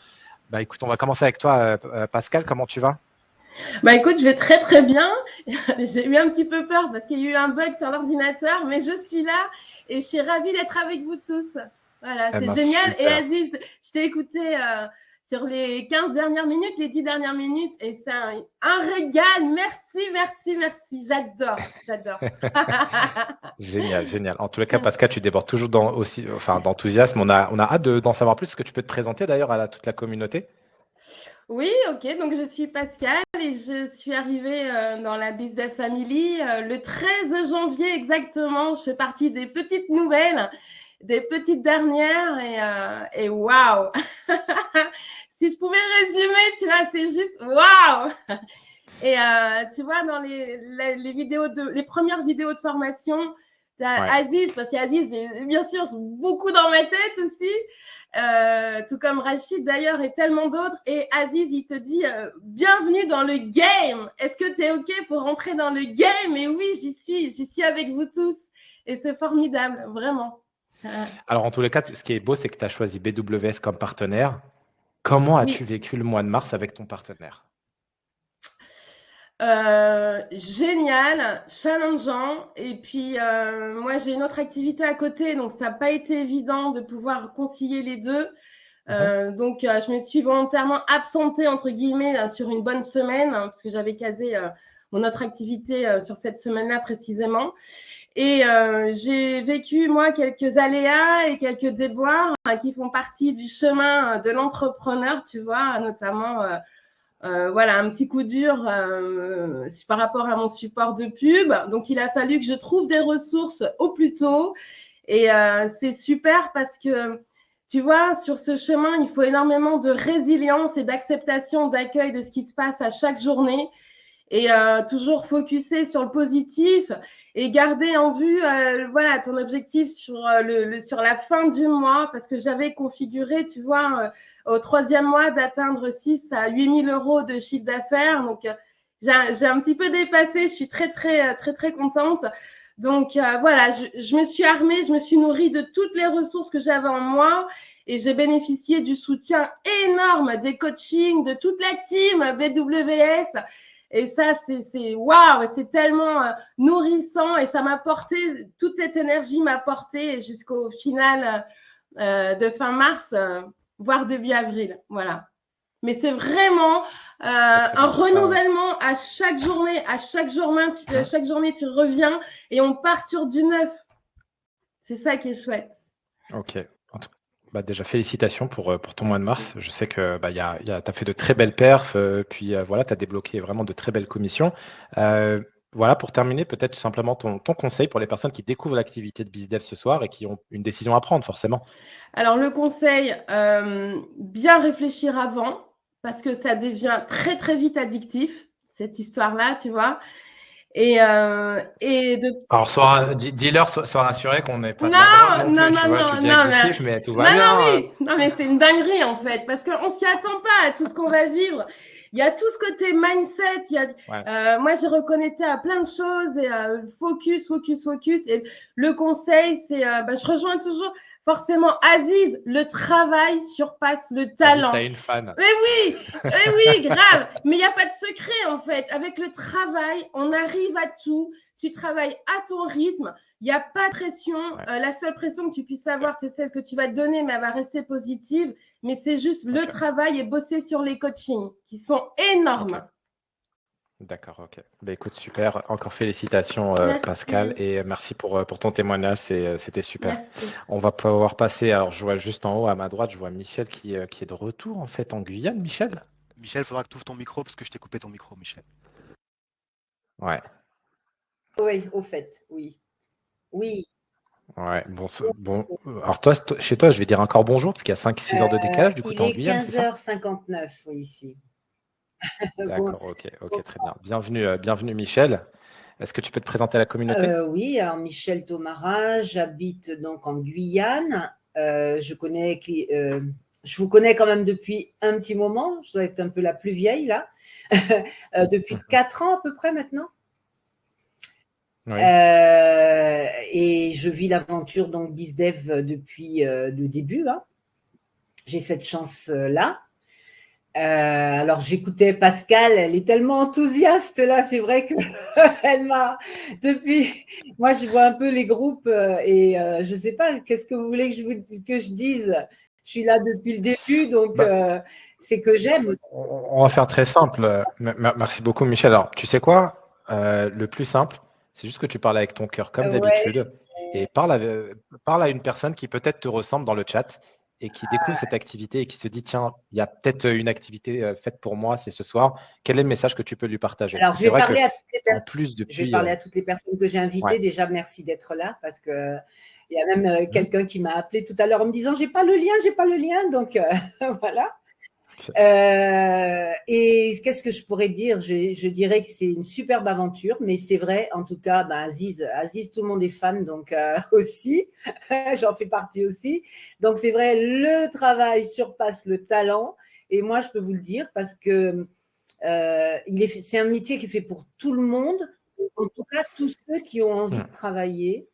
Écoute, on va commencer avec toi, Pascal, comment tu vas ? Écoute, je vais très très bien. J'ai eu un petit peu peur parce qu'il y a eu un bug sur l'ordinateur, mais je suis là et je suis ravie d'être avec vous tous. Voilà, c'est génial. Super. Et Aziz, je t'ai écouté sur les 15 dernières minutes, les 10 dernières minutes, et c'est un régal. Merci. J'adore. Génial. En tous les cas, Pascal, tu débordes toujours d'enthousiasme. On a hâte d'en savoir plus. Est-ce que tu peux te présenter d'ailleurs à toute la communauté ? Oui, ok. Donc, je suis Pascal et je suis arrivée dans la BizDev Family le 13 janvier exactement. Je fais partie des petites nouvelles, des petites dernières et waouh. Si je pouvais résumer, tu vois, c'est juste waouh. Et tu vois, dans les premières vidéos de formation, Aziz, parce qu'Aziz est bien sûr beaucoup dans ma tête aussi. Tout comme Rachid d'ailleurs et tellement d'autres. Et Aziz, il te dit bienvenue dans le game. Est-ce que tu es OK pour rentrer dans le game? Et oui, j'y suis avec vous tous. Et c'est formidable, vraiment. Alors, en tous les cas, ce qui est beau, c'est que tu as choisi BWS comme partenaire. Comment as-tu Oui. vécu le mois de mars avec ton partenaire? Génial, challengeant. Et puis, moi, j'ai une autre activité à côté, donc ça n'a pas été évident de pouvoir concilier les deux. Donc, je me suis volontairement absentée, entre guillemets, sur une bonne semaine, hein, parce que j'avais casé mon autre activité sur cette semaine-là précisément. Et j'ai vécu, moi, quelques aléas et quelques déboires qui font partie du chemin de l'entrepreneur, tu vois, notamment voilà, un petit coup dur par rapport à mon support de pub. Donc, il a fallu que je trouve des ressources au plus tôt. Et c'est super parce que, tu vois, sur ce chemin, il faut énormément de résilience et d'acceptation, d'accueil de ce qui se passe à chaque journée. Et toujours focuser sur le positif et garder en vue voilà, ton objectif sur, sur la fin du mois, parce que j'avais configuré, tu vois, au 3e mois d'atteindre 6 à 8 000 euros de chiffre d'affaires. Donc, j'ai un petit peu dépassé. Je suis très contente. Donc, voilà, je me suis armée, je me suis nourrie de toutes les ressources que j'avais en moi. Et j'ai bénéficié du soutien énorme des coachings, de toute la team BWS. Et ça, c'est waouh, c'est tellement nourrissant et ça m'a porté, toute cette énergie m'a porté jusqu'au final de fin mars, voire début avril. Voilà. Mais c'est vraiment un renouvellement à chaque journée. À chaque journée, tu reviens et on part sur du neuf. C'est ça qui est chouette. Ok. Bah déjà, félicitations pour ton mois de mars. Je sais que tu as fait de très belles perfs, puis voilà, tu as débloqué vraiment de très belles commissions. Voilà, pour terminer, peut-être tout simplement ton conseil pour les personnes qui découvrent l'activité de BizDev ce soir et qui ont une décision à prendre, forcément. Alors, le conseil, bien réfléchir avant, parce que ça devient très vite addictif, cette histoire-là, tu vois. Et de... Alors, dis-leur, sois rassuré qu'on n'est pas de la drogue Non, non plus, non, tu non, vois. Tu non, dis non, addictif, mais tout va non, bien. oui. Non, mais c'est une dinguerie, en fait, parce qu'on s'y attend pas à tout ce qu'on va vivre. Il y a tout ce côté mindset. Ouais. Moi, j'ai reconnecté à plein de choses et focus. Et le conseil, c'est, je rejoins toujours forcément Aziz, le travail surpasse le Aziz, t'as talent. une fan. Oui, grave. Mais il n'y a pas de secret, en fait. Avec le travail, on arrive à tout. Tu travailles à ton rythme. Il n'y a pas de pression. Ouais. La seule pression que tu puisses avoir, c'est celle que tu vas te donner, mais elle va rester positive. Mais c'est juste le travail et bosser sur les coachings qui sont énormes. Okay. D'accord, ok. Bah, écoute, super. Encore félicitations, Pascal, et merci pour ton témoignage. C'était super. Merci. On va pouvoir passer. Alors, je vois juste en haut à ma droite, je vois Michel qui est de retour en fait en Guyane. Michel? Michel, il faudra que tu ouvres ton micro parce que je t'ai coupé ton micro, Michel. Ouais. Oui, au fait, oui. Oui. Ouais, bon. Alors, toi, chez toi, je vais dire encore bonjour parce qu'il y a 5-6 heures de décalage. Du coup, tu es en Guyane, c'est ça? Il est 15h59 ici. D'accord, ok, très bien. Bienvenue Michel. Est-ce que tu peux te présenter à la communauté? Oui, alors Michel Tomara, j'habite donc en Guyane. Je vous connais quand même depuis un petit moment. Je dois être un peu la plus vieille là. Depuis 4 ans à peu près maintenant. Oui. Et je vis l'aventure donc BizDev depuis le début. Hein. J'ai cette chance-là. Alors j'écoutais Pascal, elle est tellement enthousiaste là, c'est vrai que elle m'a depuis. Moi je vois un peu les groupes et je sais pas, qu'est-ce que vous voulez que je dise? Je suis là depuis le début, donc c'est que j'aime. On va faire très simple. Merci beaucoup Michel. Alors tu sais quoi? Le plus simple, c'est juste que tu parles avec ton cœur comme d'habitude et parle à une personne qui peut-être te ressemble dans le chat et qui découvre cette activité et qui se dit tiens, il y a peut-être une activité faite pour moi, c'est ce soir. Quel est le message que tu peux lui partager? Alors, je vais parler à toutes les personnes. En plus, depuis, je vais parler à toutes les personnes que j'ai invitées. Déjà, merci d'être là parce que il y a même quelqu'un qui m'a appelé tout à l'heure en me disant j'ai pas le lien. Donc voilà. Et qu'est-ce que je pourrais dire? Je dirais que c'est une superbe aventure, mais c'est vrai, en tout cas, Aziz, tout le monde est fan, donc aussi, j'en fais partie aussi. Donc c'est vrai, le travail surpasse le talent, et moi je peux vous le dire parce que c'est un métier qui est fait pour tout le monde, en tout cas tous ceux qui ont envie de travailler.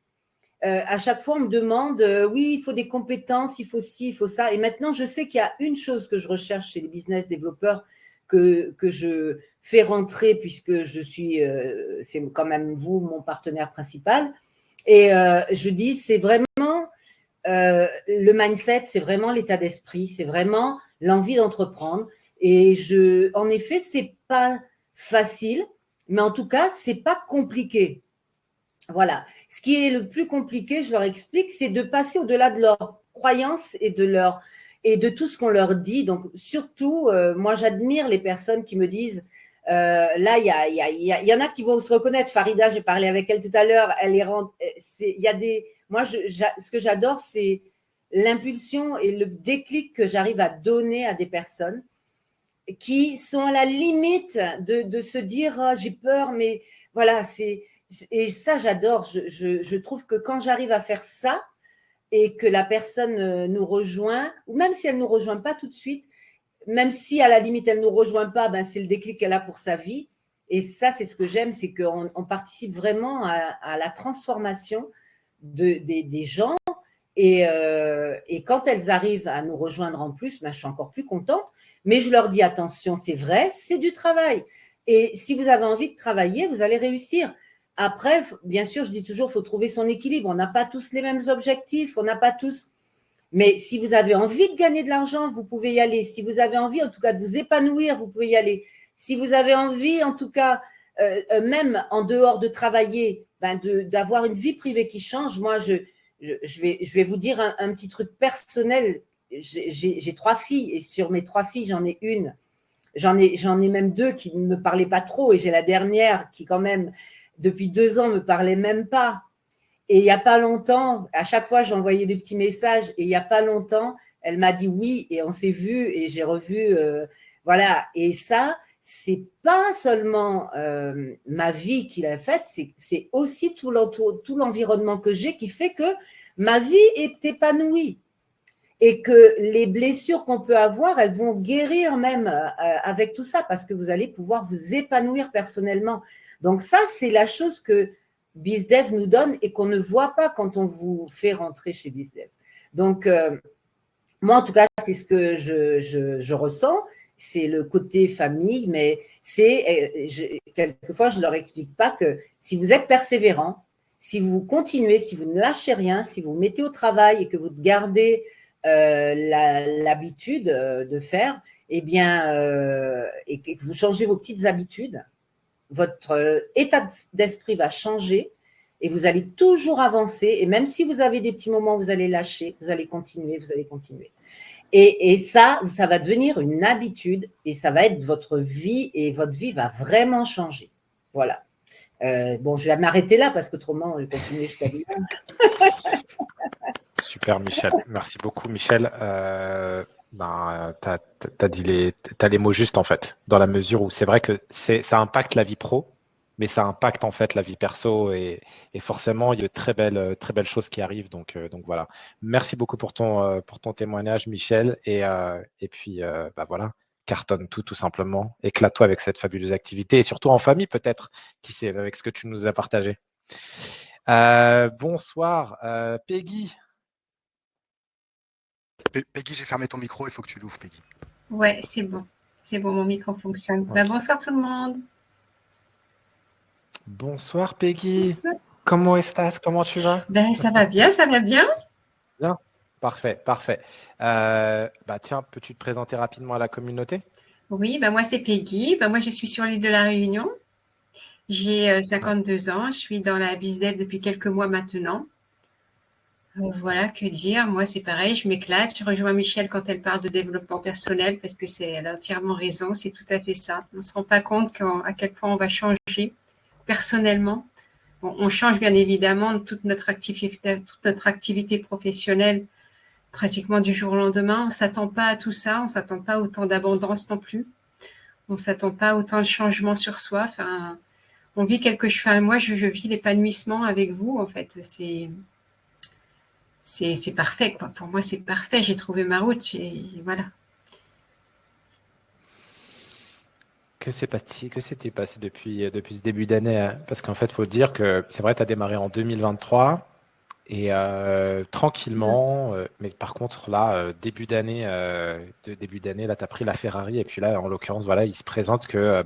à chaque fois, on me demande, oui, il faut des compétences, il faut ci, il faut ça. Et maintenant, je sais qu'il y a une chose que je recherche chez les business développeurs que je fais rentrer puisque je suis, c'est quand même vous, mon partenaire principal. Et je dis, c'est vraiment le mindset, c'est vraiment l'état d'esprit, c'est vraiment l'envie d'entreprendre. Et en effet, c'est pas facile, mais en tout cas, c'est pas compliqué. Voilà. Ce qui est le plus compliqué, je leur explique, c'est de passer au-delà de leurs croyances et de tout ce qu'on leur dit. Donc, surtout, moi, j'admire les personnes qui me disent, là, il y en a qui vont se reconnaître. Farida, j'ai parlé avec elle tout à l'heure. Moi, ce que j'adore, c'est l'impulsion et le déclic que j'arrive à donner à des personnes qui sont à la limite de se dire, oh, j'ai peur, mais voilà, et ça, j'adore. Je trouve que quand j'arrive à faire ça et que la personne nous rejoint, ou même si elle ne nous rejoint pas tout de suite, même si à la limite elle ne nous rejoint pas, ben, c'est le déclic qu'elle a pour sa vie. Et ça, c'est ce que j'aime, c'est qu'on participe vraiment à la transformation des gens. Et quand elles arrivent à nous rejoindre en plus, ben, je suis encore plus contente. Mais je leur dis, attention, c'est vrai, c'est du travail. Et si vous avez envie de travailler, vous allez réussir. Après, bien sûr, je dis toujours, il faut trouver son équilibre. On n'a pas tous les mêmes objectifs, on n'a pas tous… Mais si vous avez envie de gagner de l'argent, vous pouvez y aller. Si vous avez envie, en tout cas, de vous épanouir, vous pouvez y aller. Si vous avez envie, en tout cas, même en dehors de travailler, ben d'avoir une vie privée qui change, moi, je vais vous dire un petit truc personnel. J'ai 3 filles et sur mes 3 filles, j'en ai une. J'en ai même 2 qui ne me parlaient pas trop et j'ai la dernière qui, quand même, depuis 2 ans, ne me parlait même pas. Et il n'y a pas longtemps, à chaque fois, j'envoyais des petits messages et il n'y a pas longtemps, elle m'a dit oui et on s'est vu et j'ai revu, voilà. Et ça, c'est pas seulement ma vie qui l'a faite, c'est aussi tout l'environnement que j'ai qui fait que ma vie est épanouie et que les blessures qu'on peut avoir, elles vont guérir même avec tout ça parce que vous allez pouvoir vous épanouir personnellement. Donc ça, c'est la chose que BizDev nous donne et qu'on ne voit pas quand on vous fait rentrer chez BizDev. Donc, moi, en tout cas, c'est ce que je ressens. C'est le côté famille, mais quelquefois, je ne leur explique pas que si vous êtes persévérant, si vous continuez, si vous ne lâchez rien, si vous mettez au travail et que vous gardez l'habitude de faire, eh bien, et que vous changez vos petites habitudes, votre état d'esprit va changer et vous allez toujours avancer. Et même si vous avez des petits moments où vous allez lâcher, vous allez continuer, vous allez continuer. Et ça va devenir une habitude et ça va être votre vie et votre vie va vraiment changer. Voilà. Bon, je vais m'arrêter là parce qu'autrement, je vais continuer jusqu'à demain. Super, Michel. Merci beaucoup, Michel. T'as les mots justes, en fait, dans la mesure où c'est vrai que ça impacte la vie pro, mais ça impacte en fait la vie perso et forcément, il y a de très belles choses qui arrivent. Donc voilà. Merci beaucoup pour ton témoignage, Michel. Et puis, voilà, cartonne tout simplement. Éclate-toi avec cette fabuleuse activité et surtout en famille, peut-être, qui sait, avec ce que tu nous as partagé. Bonsoir, Peggy. Peggy, j'ai fermé ton micro, il faut que tu l'ouvres, Peggy. Ouais, c'est bon, mon micro fonctionne. Okay. Bonsoir tout le monde. Bonsoir Peggy. Bonsoir. Comment estás? Comment tu vas? Ça va bien, ça va bien. Bien, parfait. Tiens, peux-tu te présenter rapidement à la communauté? Oui, moi c'est Peggy. Moi je suis sur l'île de la Réunion. J'ai 52 ans, je suis dans la BizDev depuis quelques mois maintenant. Voilà, que dire. Moi, c'est pareil, je m'éclate. Je rejoins Michel quand elle parle de développement personnel parce que elle a entièrement raison. C'est tout à fait ça. On ne se rend pas compte à quel point on va changer personnellement. On change bien évidemment toute notre activité professionnelle pratiquement du jour au lendemain. On ne s'attend pas à tout ça. On ne s'attend pas à autant d'abondance non plus. On ne s'attend pas à autant de changements sur soi. Enfin, on vit moi, je vis l'épanouissement avec vous, en fait. C'est parfait, quoi. Pour moi, c'est parfait. J'ai trouvé ma route et voilà. Que s'est-il passé depuis ce début d'année? Parce qu'en fait, il faut dire que c'est vrai, tu as démarré en 2023. Et tranquillement, mais par contre, là, début d'année, là, tu as pris la Ferrari. Et puis là, en l'occurrence, voilà, il se présente que,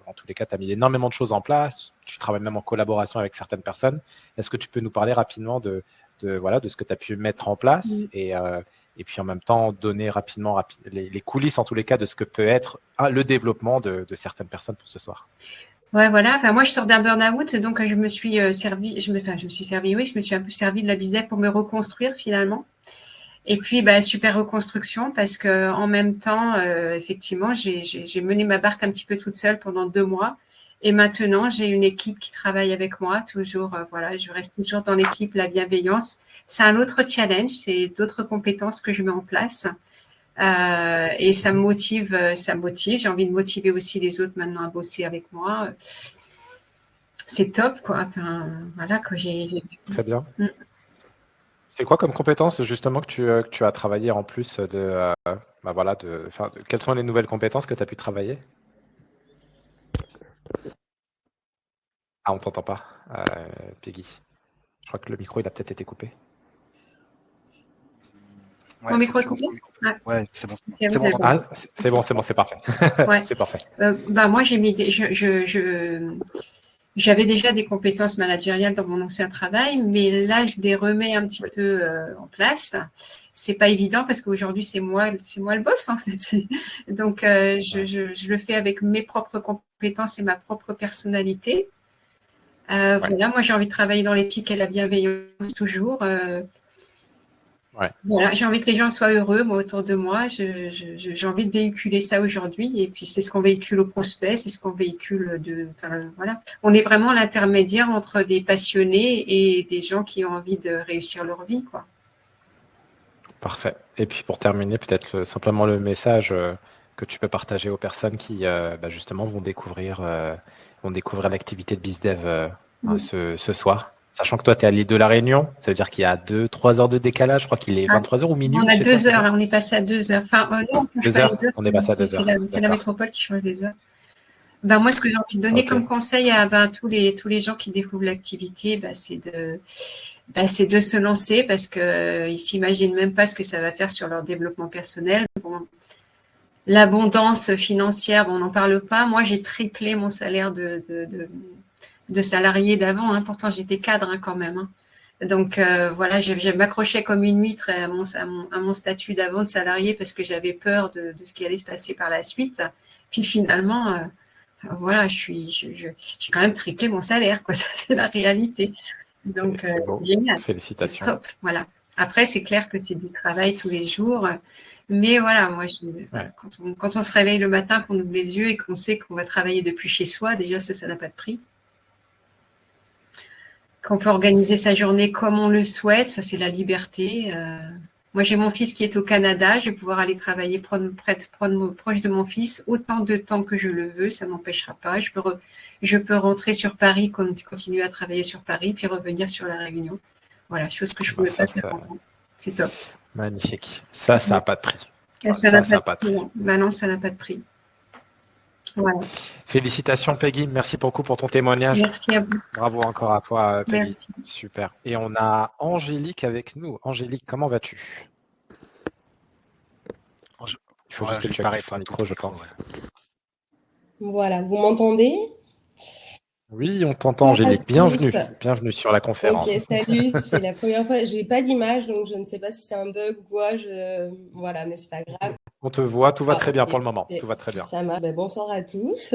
en tous les cas, tu as mis énormément de choses en place. Tu travailles même en collaboration avec certaines personnes. Est-ce que tu peux nous parler rapidement de ce que tu as pu mettre en place et puis en même temps, donner rapidement les coulisses, en tous les cas, de ce que peut être le développement de certaines personnes pour ce soir? Ouais, voilà. Enfin, moi, je sors d'un burn-out, donc je me suis servi, je me suis un peu servi de la BizDev pour me reconstruire finalement. Et puis, super reconstruction parce que en même temps, effectivement, j'ai mené ma barque un petit peu toute seule pendant 2 mois. Et maintenant, j'ai une équipe qui travaille avec moi, toujours, voilà, je reste toujours dans l'équipe, la bienveillance. C'est un autre challenge, c'est d'autres compétences que je mets en place. Et ça me motive, J'ai envie de motiver aussi les autres maintenant à bosser avec moi. C'est top, quoi. Enfin, voilà, que j'ai. Très bien. C'est quoi comme compétence justement que tu as travaillé en plus quelles sont les nouvelles compétences que tu as pu travailler? Ah, on t'entend pas, Peggy. Je crois que le micro, il a peut-être été coupé. Mon micro est coupé? Ouais, c'est bon. C'est bon, c'est parfait. Ouais. C'est parfait. Moi, j'avais déjà des compétences managériales dans mon ancien travail, mais là, je les remets un petit peu en place. C'est pas évident parce qu'aujourd'hui, c'est moi le boss, en fait. Donc, je le fais avec mes propres compétences et ma propre personnalité. Voilà, moi, j'ai envie de travailler dans l'éthique et la bienveillance toujours. Voilà, j'ai envie que les gens soient heureux, moi, autour de moi. J'ai envie de véhiculer ça aujourd'hui. Et puis, c'est ce qu'on véhicule au prospect, c'est ce qu'on véhicule voilà. On est vraiment l'intermédiaire entre des passionnés et des gens qui ont envie de réussir leur vie, quoi. Parfait. Et puis, pour terminer, peut-être simplement le message que tu peux partager aux personnes qui, justement, vont découvrir l'activité de BizDev ce soir. Sachant que toi, tu es à l'île de la Réunion, ça veut dire qu'il y a 2-3 heures de décalage. Je crois qu'il est 23 heures ou minuit. On a 2 heures, là, on est passé à 2 heures. Enfin, non, on change pas les heures. On est passé à 2 heures. C'est la métropole qui change les heures. Moi, ce que j'ai envie de donner comme conseil à tous les gens qui découvrent l'activité, c'est de se lancer parce qu'ils ne s'imaginent même pas ce que ça va faire sur leur développement personnel. Bon, l'abondance financière, on n'en parle pas. Moi, j'ai triplé mon salaire de salarié d'avant. Pourtant, j'étais cadre quand même. Donc, voilà, je m'accrochais comme une huître à mon statut d'avant de salarié parce que j'avais peur de ce qui allait se passer par la suite. Puis finalement, voilà, j'ai quand même triplé mon salaire, quoi. Ça, c'est la réalité. Donc, c'est beau. Génial. Félicitations. Top, voilà. Après, c'est clair que c'est du travail tous les jours. Mais voilà, moi, quand on se réveille le matin, qu'on ouvre les yeux et qu'on sait qu'on va travailler depuis chez soi, déjà, ça n'a pas de prix. Qu'on peut organiser sa journée comme on le souhaite, ça, c'est la liberté. Moi, j'ai mon fils qui est au Canada. Je vais pouvoir aller travailler proche de mon fils autant de temps que je le veux. Ça ne m'empêchera pas. Je peux rentrer sur Paris, continuer à travailler sur Paris, puis revenir sur la Réunion. Voilà, chose que je ne pouvais pas faire avant. C'est top. Magnifique. Ça n'a pas de prix. Ça n'a pas de prix. Non, ça n'a pas de prix. Voilà. Félicitations, Peggy. Merci beaucoup pour ton témoignage. Merci à vous. Bravo encore à toi, Peggy. Merci. Super. Et on a Angélique avec nous. Angélique, comment vas-tu? Il faut juste que tu actives ton micro, je pense. Voilà, vous m'entendez? Oui, on t'entend, Angélique. Bienvenue. Bienvenue sur la conférence. Ok, salut. C'est la première fois. Je n'ai pas d'image, donc je ne sais pas si c'est un bug ou quoi. Voilà, mais c'est pas grave. On te voit, tout va très bien pour le moment. Tout va très bien. Ça marche. Bonsoir à tous.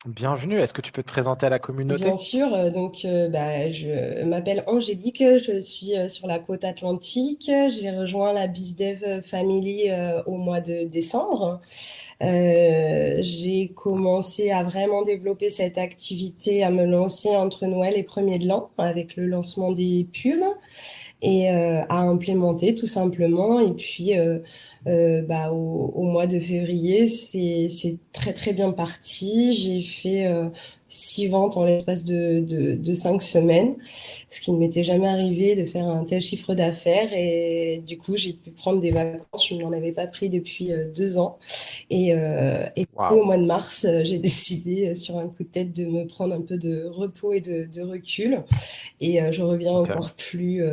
Bienvenue. Est-ce que tu peux te présenter à la communauté? Bien sûr. Donc, je m'appelle Angélique. Je suis sur la côte atlantique. J'ai rejoint la BizDev Family au mois de décembre. J'ai commencé à vraiment développer cette activité, à me lancer entre Noël et 1er de l'an avec le lancement des pubs et à implémenter tout simplement. Et puis, au mois de février, c'est très, très bien parti. J'ai fait 6 ventes en l'espace de 5 semaines, ce qui ne m'était jamais arrivé de faire un tel chiffre d'affaires. Et du coup, j'ai pu prendre des vacances. Je n'en avais pas pris depuis 2 ans. Et au Waouh. mois de mars, j'ai décidé sur un coup de tête de me prendre un peu de repos et de recul. Et je reviens Ok. encore plus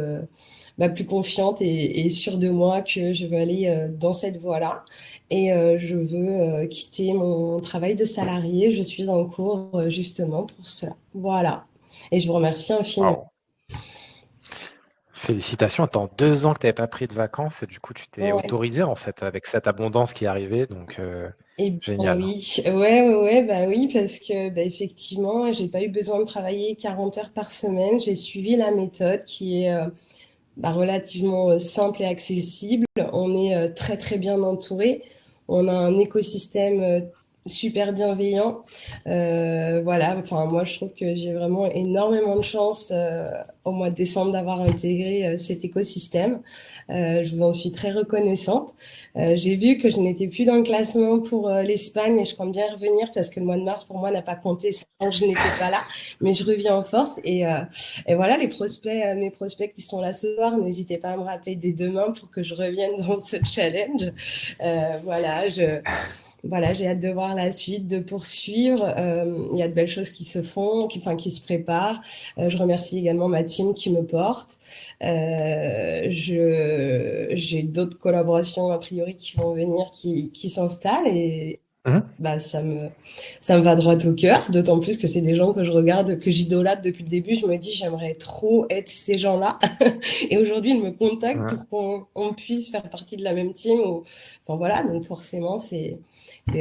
confiante et sûre de moi que je veux aller dans cette voie-là. Et je veux quitter mon travail de salarié. Je suis en cours justement pour cela. Voilà. Et je vous remercie infiniment. Waouh. Félicitations. Attends, 2 ans que tu n'avais pas pris de vacances et du coup, tu t'es Ouais. autorisé en fait avec cette abondance qui est arrivée. Donc, Eh bien génial. oui, ouais, bah oui, parce que bah, effectivement, j'ai pas eu besoin de travailler 40 heures par semaine. J'ai suivi la méthode qui est relativement simple et accessible. On est très très bien entouré. On a un écosystème super bienveillant. Voilà, enfin moi je trouve que j'ai vraiment énormément de chance au mois de décembre d'avoir intégré cet écosystème. Je vous en suis très reconnaissante. J'ai vu que je n'étais plus dans le classement pour l'Espagne et je compte bien y revenir parce que le mois de mars pour moi n'a pas compté, sachant que je n'étais pas là, mais je reviens en force et voilà, les prospects, mes prospects qui sont là ce soir, n'hésitez pas à me rappeler dès demain pour que je revienne dans ce challenge. Voilà, j'ai hâte de voir la suite, de poursuivre. Il y a de belles choses qui se font, qui se préparent. Je remercie également ma team qui me porte. J'ai d'autres collaborations a priori qui vont venir, qui s'installent et Mhm. ça me va droit au cœur, d'autant plus que c'est des gens que je regarde, que j'idolâtre depuis le début. Je me dis, j'aimerais trop être ces gens-là. Et aujourd'hui, ils me contactent Ouais. pour qu'on puisse faire partie de la même team. Enfin voilà, donc forcément, et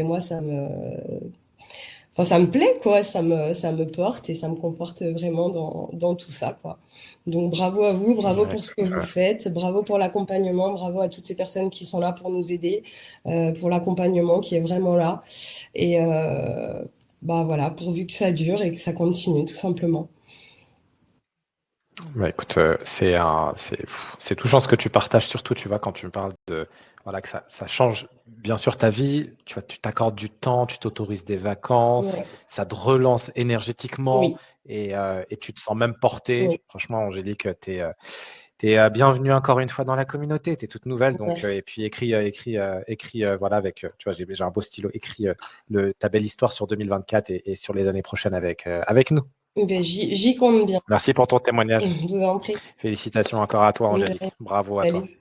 moi, ça me plaît, quoi. Ça me porte et ça me conforte vraiment dans tout ça, quoi. Donc bravo à vous, bravo Ouais, pour ce que écoute, vous faites, bravo pour l'accompagnement, bravo à toutes ces personnes qui sont là pour nous aider, pour l'accompagnement qui est vraiment là. Et voilà, pourvu que ça dure et que ça continue, tout simplement. bah, écoute, c'est touchant ce que tu partages, surtout, tu vois, quand tu me parles de, voilà, que ça change bien sûr ta vie, tu vois, tu t'accordes du temps, tu t'autorises des vacances, Ouais, ça te relance énergétiquement oui, et tu te sens même porté. oui, Franchement, Angélique, tu es bienvenue encore une fois dans la communauté, tu es toute nouvelle, donc, merci. et puis écris, voilà, avec, tu vois, j'ai un beau stylo, écris ta belle histoire sur 2024 et sur les années prochaines avec nous. Ben, j'y compte bien. Merci pour ton témoignage. Je vous en prie. Félicitations encore à toi, Angélique. Bravo à toi. Salut.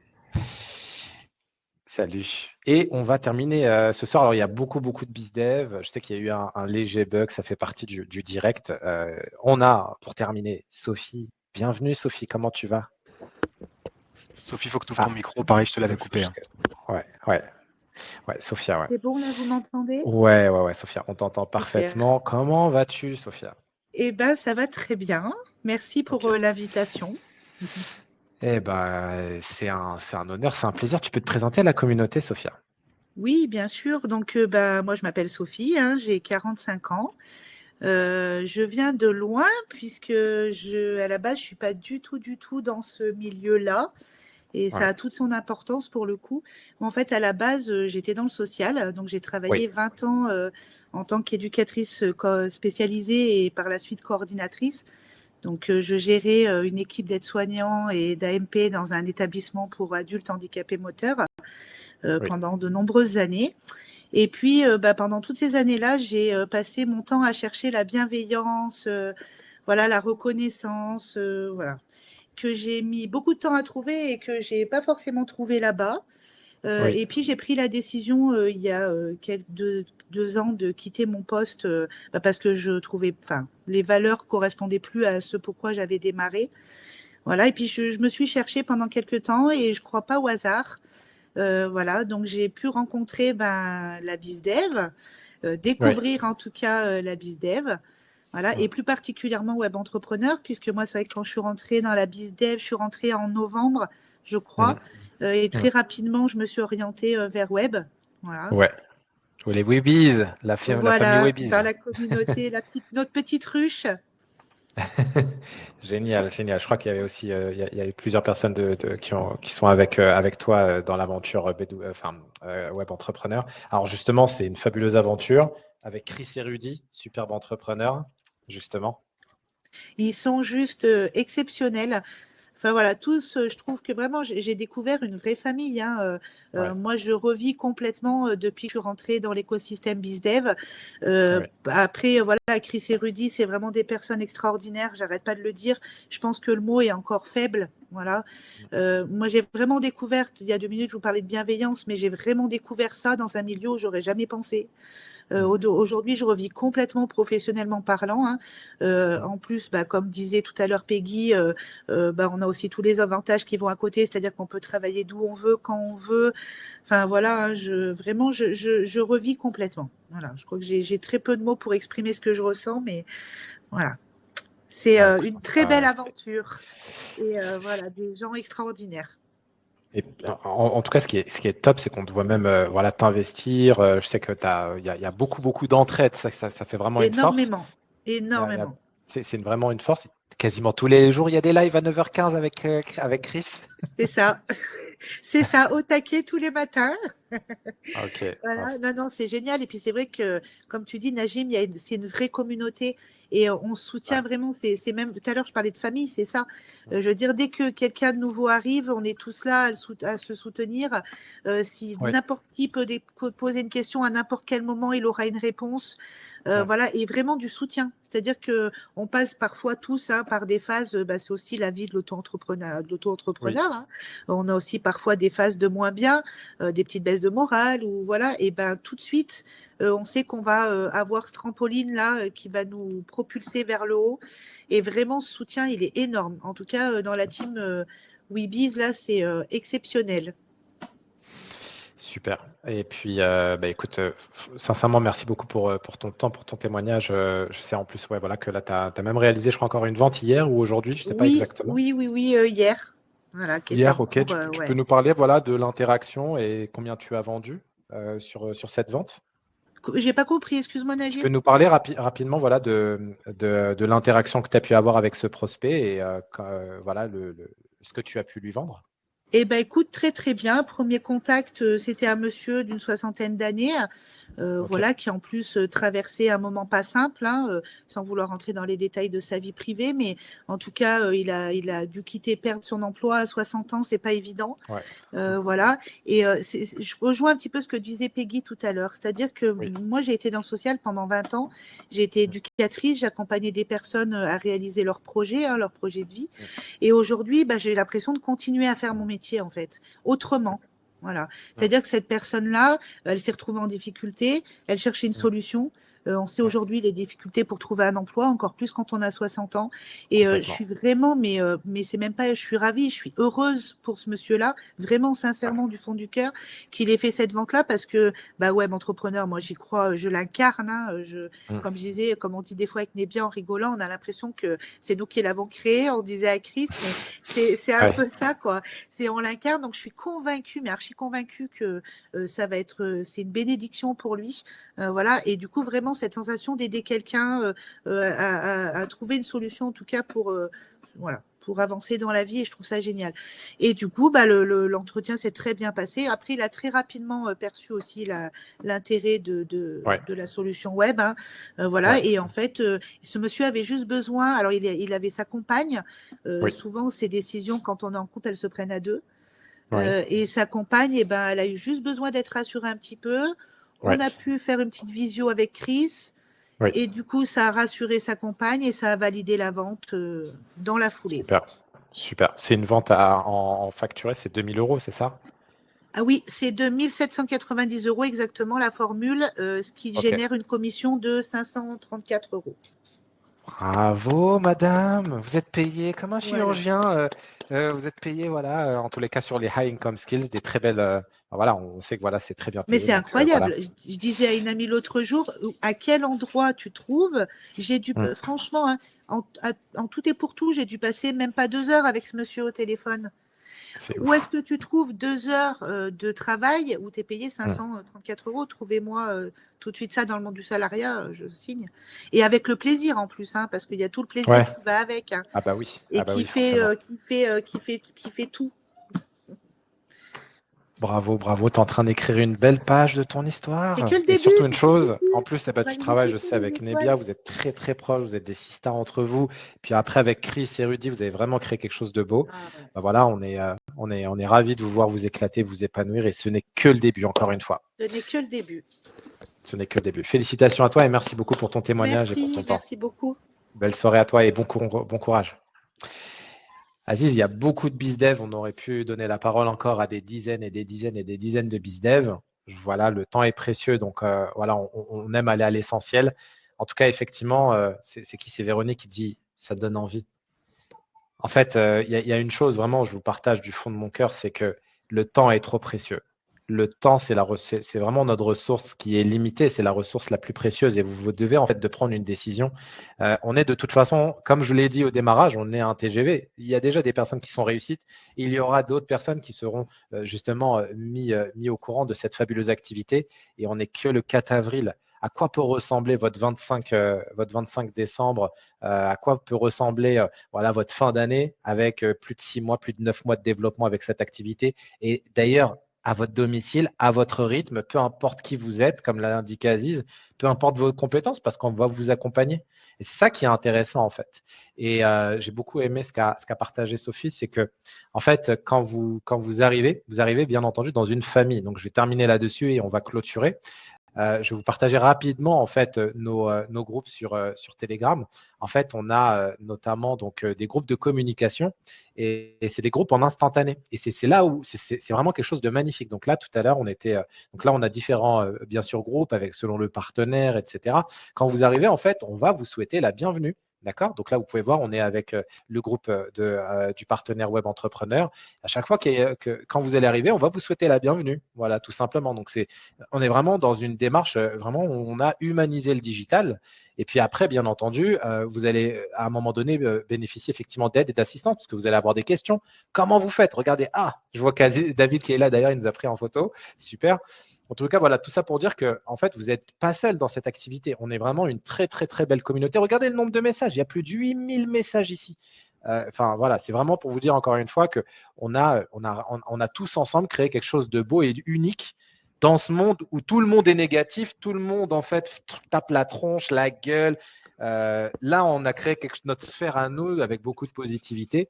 Salut. Et on va terminer ce soir. Alors, il y a beaucoup, beaucoup de BizDev. Je sais qu'il y a eu un léger bug. Ça fait partie du direct. On a, pour terminer, Sophie. Bienvenue, Sophie. Comment tu vas? Sophie, il faut que tu ouvres ton Ah, micro. Pareil, je te l'avais coupé. ouais, ouais, ouais, Sophia, ouais. C'est bon, là, vous m'entendez? Ouais, Sophia, on t'entend Super. parfaitement. Comment vas-tu, Sophia? Eh ben, ça va très bien. Merci pour Ok. l'invitation. Eh ben, c'est un honneur, c'est un plaisir. Tu peux te présenter à la communauté, Sophia. Oui, bien sûr. Donc, moi, je m'appelle Sophie, hein, j'ai 45 ans. Je viens de loin puisque à la base, je suis pas du tout dans ce milieu-là. Et ça Ouais. a toute son importance pour le coup. En fait, à la base, j'étais dans le social. Donc, j'ai Oui. travaillé 20 ans en tant qu'éducatrice spécialisée et par la suite coordinatrice. Donc, je gérais une équipe d'aides-soignants et d'AMP dans un établissement pour adultes handicapés moteurs Oui. pendant de nombreuses années. Et puis, pendant toutes ces années-là, j'ai passé mon temps à chercher la bienveillance, voilà, la reconnaissance, voilà, que j'ai mis beaucoup de temps à trouver et que j'ai pas forcément trouvé là-bas. Oui. Et puis j'ai pris la décision il y a deux ans de quitter mon poste parce que je trouvais, enfin, les valeurs correspondaient plus à ce pourquoi j'avais démarré. Voilà. Et puis je me suis cherchée pendant quelques temps et je crois pas au hasard. Voilà. Donc j'ai pu rencontrer la BizDev, Oui. découvrir en tout cas la BizDev. Voilà, et plus particulièrement web entrepreneur, puisque moi, c'est vrai que quand je suis rentrée dans la BizDev, je suis rentrée en novembre, je crois, Mhm. et très Mhm. rapidement, je me suis orientée vers web. Voilà. Ouais. Ou les Weebies, la famille Voilà, Weebies. dans la communauté, notre petite ruche. Génial, génial. Je crois qu'il y avait aussi, il y a eu plusieurs personnes qui sont avec toi dans l'aventure Web Entrepreneur. Alors justement, c'est une fabuleuse aventure avec Chris et Rudy, superbe entrepreneur, justement. Ils sont juste exceptionnels. Enfin voilà, tous, je trouve que vraiment, j'ai découvert une vraie famille. Hein. Ouais. Moi, je revis complètement depuis que je suis rentrée dans l'écosystème BizDev. Après, voilà, Chris et Rudy, c'est vraiment des personnes extraordinaires. J'arrête pas de le dire. Je pense que le mot est encore faible. Voilà. Moi, j'ai vraiment découvert, il y a 2 minutes, je vous parlais de bienveillance, mais j'ai vraiment découvert ça dans un milieu où j'aurais jamais pensé. Aujourd'hui, je revis complètement professionnellement parlant. Hein. En plus, comme disait tout à l'heure Peggy, on a aussi tous les avantages qui vont à côté, c'est-à-dire qu'on peut travailler d'où on veut, quand on veut. Enfin voilà, hein, je revis complètement. Voilà, je crois que j'ai très peu de mots pour exprimer ce que je ressens, mais voilà. C'est une très belle aventure. Et voilà, des gens extraordinaires. Et en tout cas, ce qui est top, c'est qu'on te voit même voilà, t'investir. Je sais qu'il y a beaucoup d'entraide. Ça fait vraiment une force. Énormément. C'est vraiment une force. Quasiment tous les jours, il y a des lives à 9h15 avec Chris. C'est ça. C'est ça, au taquet tous les matins. Ok. Voilà. Non, c'est génial. Et puis c'est vrai que, comme tu dis, Najim, c'est une vraie communauté et on se soutient vraiment. C'est même, tout à l'heure, je parlais de famille, c'est ça. Je veux dire, dès que quelqu'un de nouveau arrive, on est tous là à se soutenir. Si n'importe qui peut poser une question à n'importe quel moment, il aura une réponse. Voilà, et vraiment du soutien. C'est-à-dire que on passe parfois tous par des phases. C'est aussi la vie de l'auto-entrepreneur. Hein. On a aussi parfois des phases de moins bien, des petites baisses de morale ou voilà. Et tout de suite, on sait qu'on va avoir ce trampoline là qui va nous propulser vers le haut. Et vraiment, ce soutien, il est énorme. En tout cas, dans la team WeBiz là, c'est exceptionnel. Super. Et puis, écoute, sincèrement, merci beaucoup pour ton temps, pour ton témoignage. Je sais en plus voilà, que là, tu as même réalisé, je crois, encore une vente hier ou aujourd'hui, je ne sais pas exactement. Oui, hier. Voilà, hier, ok. Tu peux nous parler voilà, de l'interaction et combien tu as vendu sur cette vente? J'ai pas compris, excuse-moi Najim. Tu peux nous parler rapidement voilà, de l'interaction que tu as pu avoir avec ce prospect et voilà, ce que tu as pu lui vendre? Eh bien, écoute, très très bien. Premier contact, c'était un monsieur d'une 60aine d'années, voilà, qui en plus traversait un moment pas simple, hein, sans vouloir rentrer dans les détails de sa vie privée, mais en tout cas, il a dû perdre son emploi à 60 ans, c'est pas évident. Voilà. Et je rejoins un petit peu ce que disait Peggy tout à l'heure, c'est-à-dire que moi, j'ai été dans le social pendant 20 ans, j'ai été éducatrice, j'accompagnais des personnes à réaliser leurs projets, leur projet de vie, et aujourd'hui, j'ai l'impression de continuer à faire mon métier en fait, autrement. Voilà. C'est-à-dire que cette personne-là, elle s'est retrouvée en difficulté, elle cherchait une solution. On sait aujourd'hui les difficultés pour trouver un emploi, encore plus quand on a 60 ans. Et je suis vraiment, mais c'est même pas, je suis ravie, je suis heureuse pour ce monsieur-là, vraiment sincèrement du fond du cœur, qu'il ait fait cette vente-là parce que, entrepreneur, moi j'y crois, je l'incarne. Hein, comme je disais, comme on dit des fois avec Nebia en rigolant, on a l'impression que c'est nous qui l'avons créé, on disait à Chris, mais c'est un peu ça, quoi. On l'incarne, donc je suis convaincue, mais archi convaincue que ça va être, c'est une bénédiction pour lui. Voilà, et du coup, vraiment, cette sensation d'aider quelqu'un à trouver une solution, en tout cas pour avancer dans la vie, et je trouve ça génial. Et du coup, l'entretien s'est très bien passé. Après, il a très rapidement perçu aussi l'intérêt de la solution web. Hein. Voilà, et en fait, ce monsieur avait juste besoin, alors il avait sa compagne, souvent ces décisions, quand on est en couple, elles se prennent à deux. Et sa compagne, elle a eu juste besoin d'être rassurée un petit peu. On a pu faire une petite visio avec Chris et du coup, ça a rassuré sa compagne et ça a validé la vente dans la foulée. Super. C'est une vente en facturé, c'est 2 000 €, c'est ça? Ah oui, c'est de 1 790 € exactement la formule, ce qui génère une commission de 534 €. Bravo, madame. Vous êtes payée comme un chirurgien. Vous êtes payée, voilà, en tous les cas sur les high income skills, des très belles. Voilà, on sait que voilà, c'est très bien payé. Mais c'est incroyable. Je disais à une amie l'autre jour, à quel endroit tu trouves? J'ai dû, franchement, hein, en tout et pour tout, j'ai dû passer même pas 2 heures avec ce monsieur au téléphone. Où est-ce que tu trouves 2 heures de travail où tu es payé 534 €? Trouvez-moi tout de suite ça dans le monde du salariat, je signe. Et avec le plaisir en plus, hein, parce qu'il y a tout le plaisir qui va avec. Hein, ah bah oui. Et qui fait tout. Bravo, bravo. Tu es en train d'écrire une belle page de ton histoire. C'est que le Et début, surtout une c'est que le chose, début. en plus, On va tu aller travailles, je toucher sais, les avec Nebia, étoiles. vous êtes très très proches, vous êtes des sisters entre vous. Puis après, avec Chris et Rudy, vous avez vraiment créé quelque chose de beau. Ah ouais. Bah voilà, on est ravis de vous voir vous éclater, vous épanouir. Et ce n'est que le début, encore une fois. Ce n'est que le début. Ce n'est que le début. Félicitations à toi et merci beaucoup pour ton témoignage et pour ton temps. Merci beaucoup. Belle soirée à toi et bon courage. Aziz, il y a beaucoup de BizDev. On aurait pu donner la parole encore à des dizaines et des dizaines et des dizaines de BizDev. Voilà, le temps est précieux, donc voilà, on aime aller à l'essentiel. En tout cas, effectivement, c'est qui? C'est Véronique qui dit ça donne envie. En fait, il y a une chose vraiment, je vous partage du fond de mon cœur, c'est que le temps est trop précieux. Le temps, c'est vraiment notre ressource qui est limitée, c'est la ressource la plus précieuse et vous devez en fait de prendre une décision. On est de toute façon, comme je l'ai dit au démarrage, on est un TGV. Il y a déjà des personnes qui sont réussites. Il y aura d'autres personnes qui seront justement mis au courant de cette fabuleuse activité et on n'est que le 4 avril. À quoi peut ressembler votre 25 décembre à quoi peut ressembler voilà, votre fin d'année avec plus de 6 mois, plus de 9 mois de développement avec cette activité. Et d'ailleurs, à votre domicile, à votre rythme, peu importe qui vous êtes, comme l'a indiqué Aziz, peu importe vos compétences, parce qu'on va vous accompagner. Et c'est ça qui est intéressant, en fait. Et j'ai beaucoup aimé ce qu'a partagé Sophie, c'est que, en fait, quand vous arrivez bien entendu dans une famille. Donc, je vais terminer là-dessus et on va clôturer. Je vais vous partager rapidement en fait nos groupes sur Telegram. En fait, on a notamment donc des groupes de communication et c'est des groupes en instantané. Et c'est là où c'est vraiment quelque chose de magnifique. Donc là, tout à l'heure, donc là, on a différents bien sûr groupes avec selon le partenaire, etc. Quand vous arrivez, en fait, on va vous souhaiter la bienvenue. D'accord? Donc là, vous pouvez voir, on est avec le groupe du partenaire web entrepreneur. À chaque fois quand vous allez arriver, on va vous souhaiter la bienvenue. Voilà, tout simplement. Donc, on est vraiment dans une démarche, vraiment, où on a humanisé le digital. Et puis après, bien entendu, vous allez à un moment donné bénéficier effectivement d'aide et d'assistance parce que vous allez avoir des questions. Comment vous faites? Regardez, je vois que David qui est là d'ailleurs, il nous a pris en photo. Super. En tout cas, voilà, tout ça pour dire que, en fait, vous n'êtes pas seul dans cette activité. On est vraiment une très, très, très belle communauté. Regardez le nombre de messages. Il y a plus de 8000 messages ici. Enfin, voilà, c'est vraiment pour vous dire encore une fois qu'on a tous ensemble créé quelque chose de beau et unique dans ce monde où tout le monde est négatif, tout le monde, en fait, tape la tronche, la gueule. Là, on a créé notre sphère à nous avec beaucoup de positivité.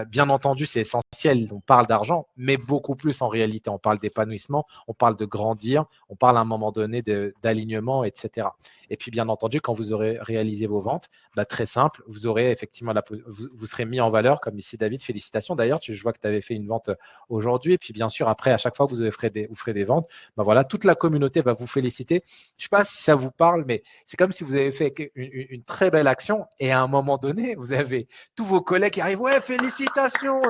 Bien entendu, c'est essentiel. On parle d'argent, mais beaucoup plus en réalité. On parle d'épanouissement, on parle de grandir, on parle à un moment donné d'alignement, etc. Et puis, bien entendu, quand vous aurez réalisé vos ventes, très simple, vous aurez effectivement vous serez mis en valeur, comme ici David. Félicitations. D'ailleurs, je vois que tu avais fait une vente aujourd'hui. Et puis, bien sûr, après, à chaque fois que vous ferez des ventes, voilà, toute la communauté va vous féliciter. Je ne sais pas si ça vous parle, mais c'est comme si vous avez fait une très belle action et à un moment donné, vous avez tous vos collègues qui arrivent. Ouais, félicitations.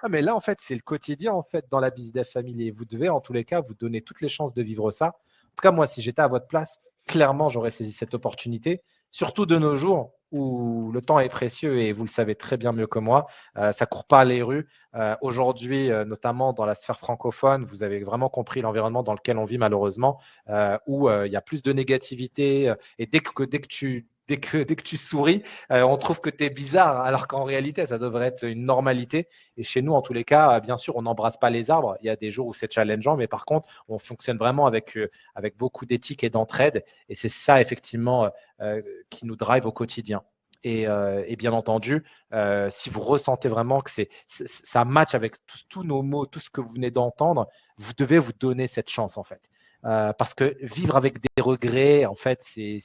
Mais là, en fait, c'est le quotidien en fait dans la BizDev Family. Vous devez en tous les cas vous donner toutes les chances de vivre ça. En tout cas, moi, si j'étais à votre place, clairement, j'aurais saisi cette opportunité. Surtout de nos jours où le temps est précieux et vous le savez très bien mieux que moi, ça court pas les rues. Aujourd'hui, notamment dans la sphère francophone, vous avez vraiment compris l'environnement dans lequel on vit malheureusement, où il y a plus de négativité et dès que tu souris, on trouve que tu es bizarre, alors qu'en réalité, ça devrait être une normalité. Et chez nous, en tous les cas, bien sûr, on n'embrasse pas les arbres. Il y a des jours où c'est challengeant, mais par contre, on fonctionne vraiment avec beaucoup d'éthique et d'entraide. Et c'est ça, effectivement, qui nous drive au quotidien. Et bien entendu, si vous ressentez vraiment que ça match avec tous nos mots, tout ce que vous venez d'entendre, vous devez vous donner cette chance, en fait. Parce que vivre avec des regrets, en fait, c'est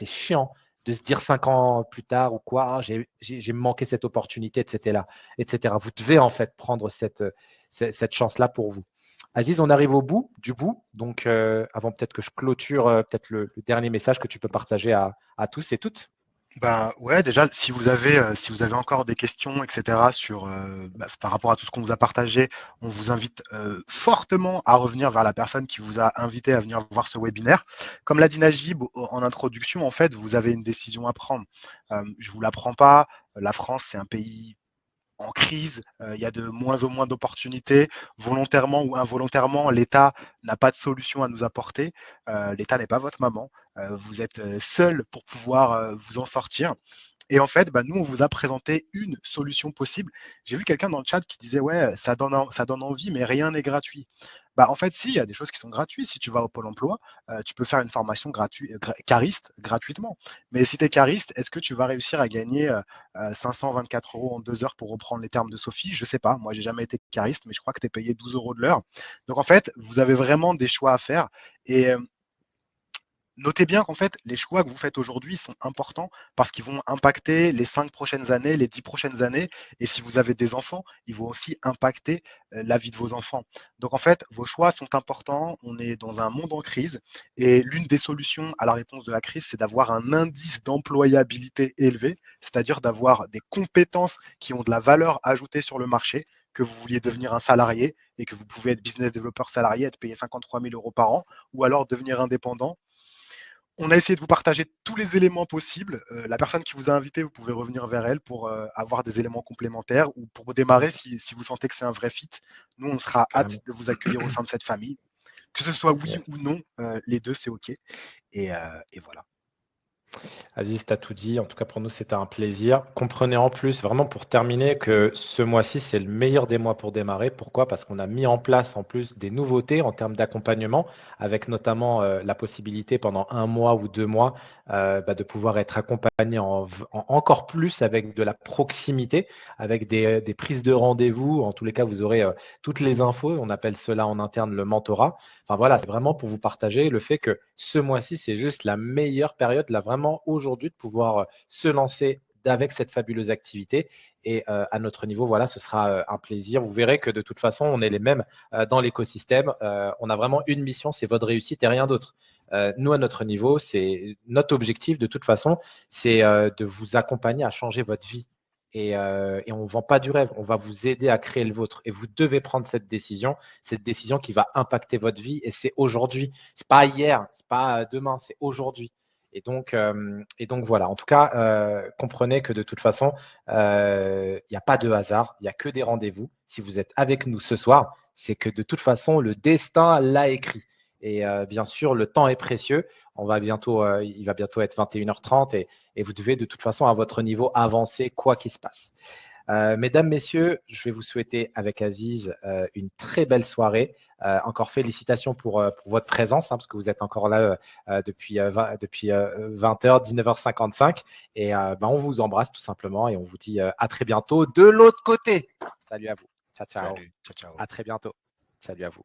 chiant de se dire 5 ans plus tard ou quoi, j'ai manqué cette opportunité, etc. Vous devez en fait prendre cette chance-là pour vous. Aziz, on arrive au bout du bout. Donc, avant peut-être que je clôture peut-être le dernier message que tu peux partager à tous et toutes. Ben ouais, déjà, si vous avez encore des questions, etc., par rapport à tout ce qu'on vous a partagé, on vous invite fortement à revenir vers la personne qui vous a invité à venir voir ce webinaire. Comme l'a dit Najib en introduction, en fait, vous avez une décision à prendre. Je vous l'apprends pas. La France, c'est un pays en crise, il y a de moins en moins d'opportunités. Volontairement ou involontairement, l'État n'a pas de solution à nous apporter. L'État n'est pas votre maman. Vous êtes seul pour pouvoir vous en sortir. Et en fait, nous, on vous a présenté une solution possible. J'ai vu quelqu'un dans le chat qui disait « Ouais, ça donne envie, mais rien n'est gratuit. » Bah, en fait, si, il y a des choses qui sont gratuites. Si tu vas au Pôle emploi, tu peux faire une formation cariste gratuitement. Mais si tu es cariste, est-ce que tu vas réussir à gagner 524 € en 2 heures pour reprendre les termes de Sophie? Je sais pas. Moi, j'ai jamais été cariste, mais je crois que tu es payé 12 € de l'heure. Donc, en fait, vous avez vraiment des choix à faire. Et notez bien qu'en fait, les choix que vous faites aujourd'hui sont importants parce qu'ils vont impacter les 5 prochaines années, les 10 prochaines années. Et si vous avez des enfants, ils vont aussi impacter la vie de vos enfants. Donc en fait, vos choix sont importants. On est dans un monde en crise et l'une des solutions à la réponse de la crise, c'est d'avoir un indice d'employabilité élevé, c'est-à-dire d'avoir des compétences qui ont de la valeur ajoutée sur le marché, que vous vouliez devenir un salarié et que vous pouvez être business développeur salarié, être payé 53 000 € par an, ou alors devenir indépendant. On a essayé de vous partager tous les éléments possibles. La personne qui vous a invité, vous pouvez revenir vers elle pour avoir des éléments complémentaires ou pour démarrer si vous sentez que c'est un vrai fit. Nous, on sera hâte de vous accueillir au sein de cette famille. Que ce soit oui ou non, les deux, c'est OK. Et voilà. Aziz, tu as tout dit. En tout cas, pour nous, c'était un plaisir. Comprenez en plus, vraiment pour terminer, que ce mois-ci, c'est le meilleur des mois pour démarrer. Pourquoi? Parce qu'on a mis en place en plus des nouveautés en termes d'accompagnement, avec notamment la possibilité pendant 1 mois ou 2 mois de pouvoir être accompagné encore plus avec de la proximité, avec des prises de rendez-vous. En tous les cas, vous aurez toutes les infos. On appelle cela en interne le mentorat. Enfin voilà, c'est vraiment pour vous partager le fait que ce mois-ci, c'est juste la meilleure période, là vraiment aujourd'hui, de pouvoir se lancer avec cette fabuleuse activité. Et à notre niveau, voilà, ce sera un plaisir. Vous verrez que de toute façon, on est les mêmes dans l'écosystème. On a vraiment une mission, c'est votre réussite et rien d'autre. Nous, à notre niveau, c'est notre objectif de toute façon, c'est de vous accompagner à changer votre vie. Et on ne vend pas du rêve, on va vous aider à créer le vôtre. Et vous devez prendre cette décision qui va impacter votre vie. Et c'est aujourd'hui. Ce n'est pas hier, ce n'est pas demain, c'est aujourd'hui. Et donc voilà. En tout cas, comprenez que de toute façon, il n'y a pas de hasard, il n'y a que des rendez-vous. Si vous êtes avec nous ce soir, c'est que de toute façon, le destin l'a écrit. Et bien sûr, le temps est précieux. Il va bientôt être 21h30 et vous devez de toute façon, à votre niveau, avancer quoi qu'il se passe. Mesdames, messieurs, je vais vous souhaiter avec Aziz une très belle soirée. Encore félicitations pour votre présence, parce que vous êtes encore là depuis 20h, 19h55. Et on vous embrasse tout simplement et on vous dit à très bientôt de l'autre côté. Salut à vous. Ciao, ciao. Salut. Ciao, ciao. À très bientôt. Salut à vous.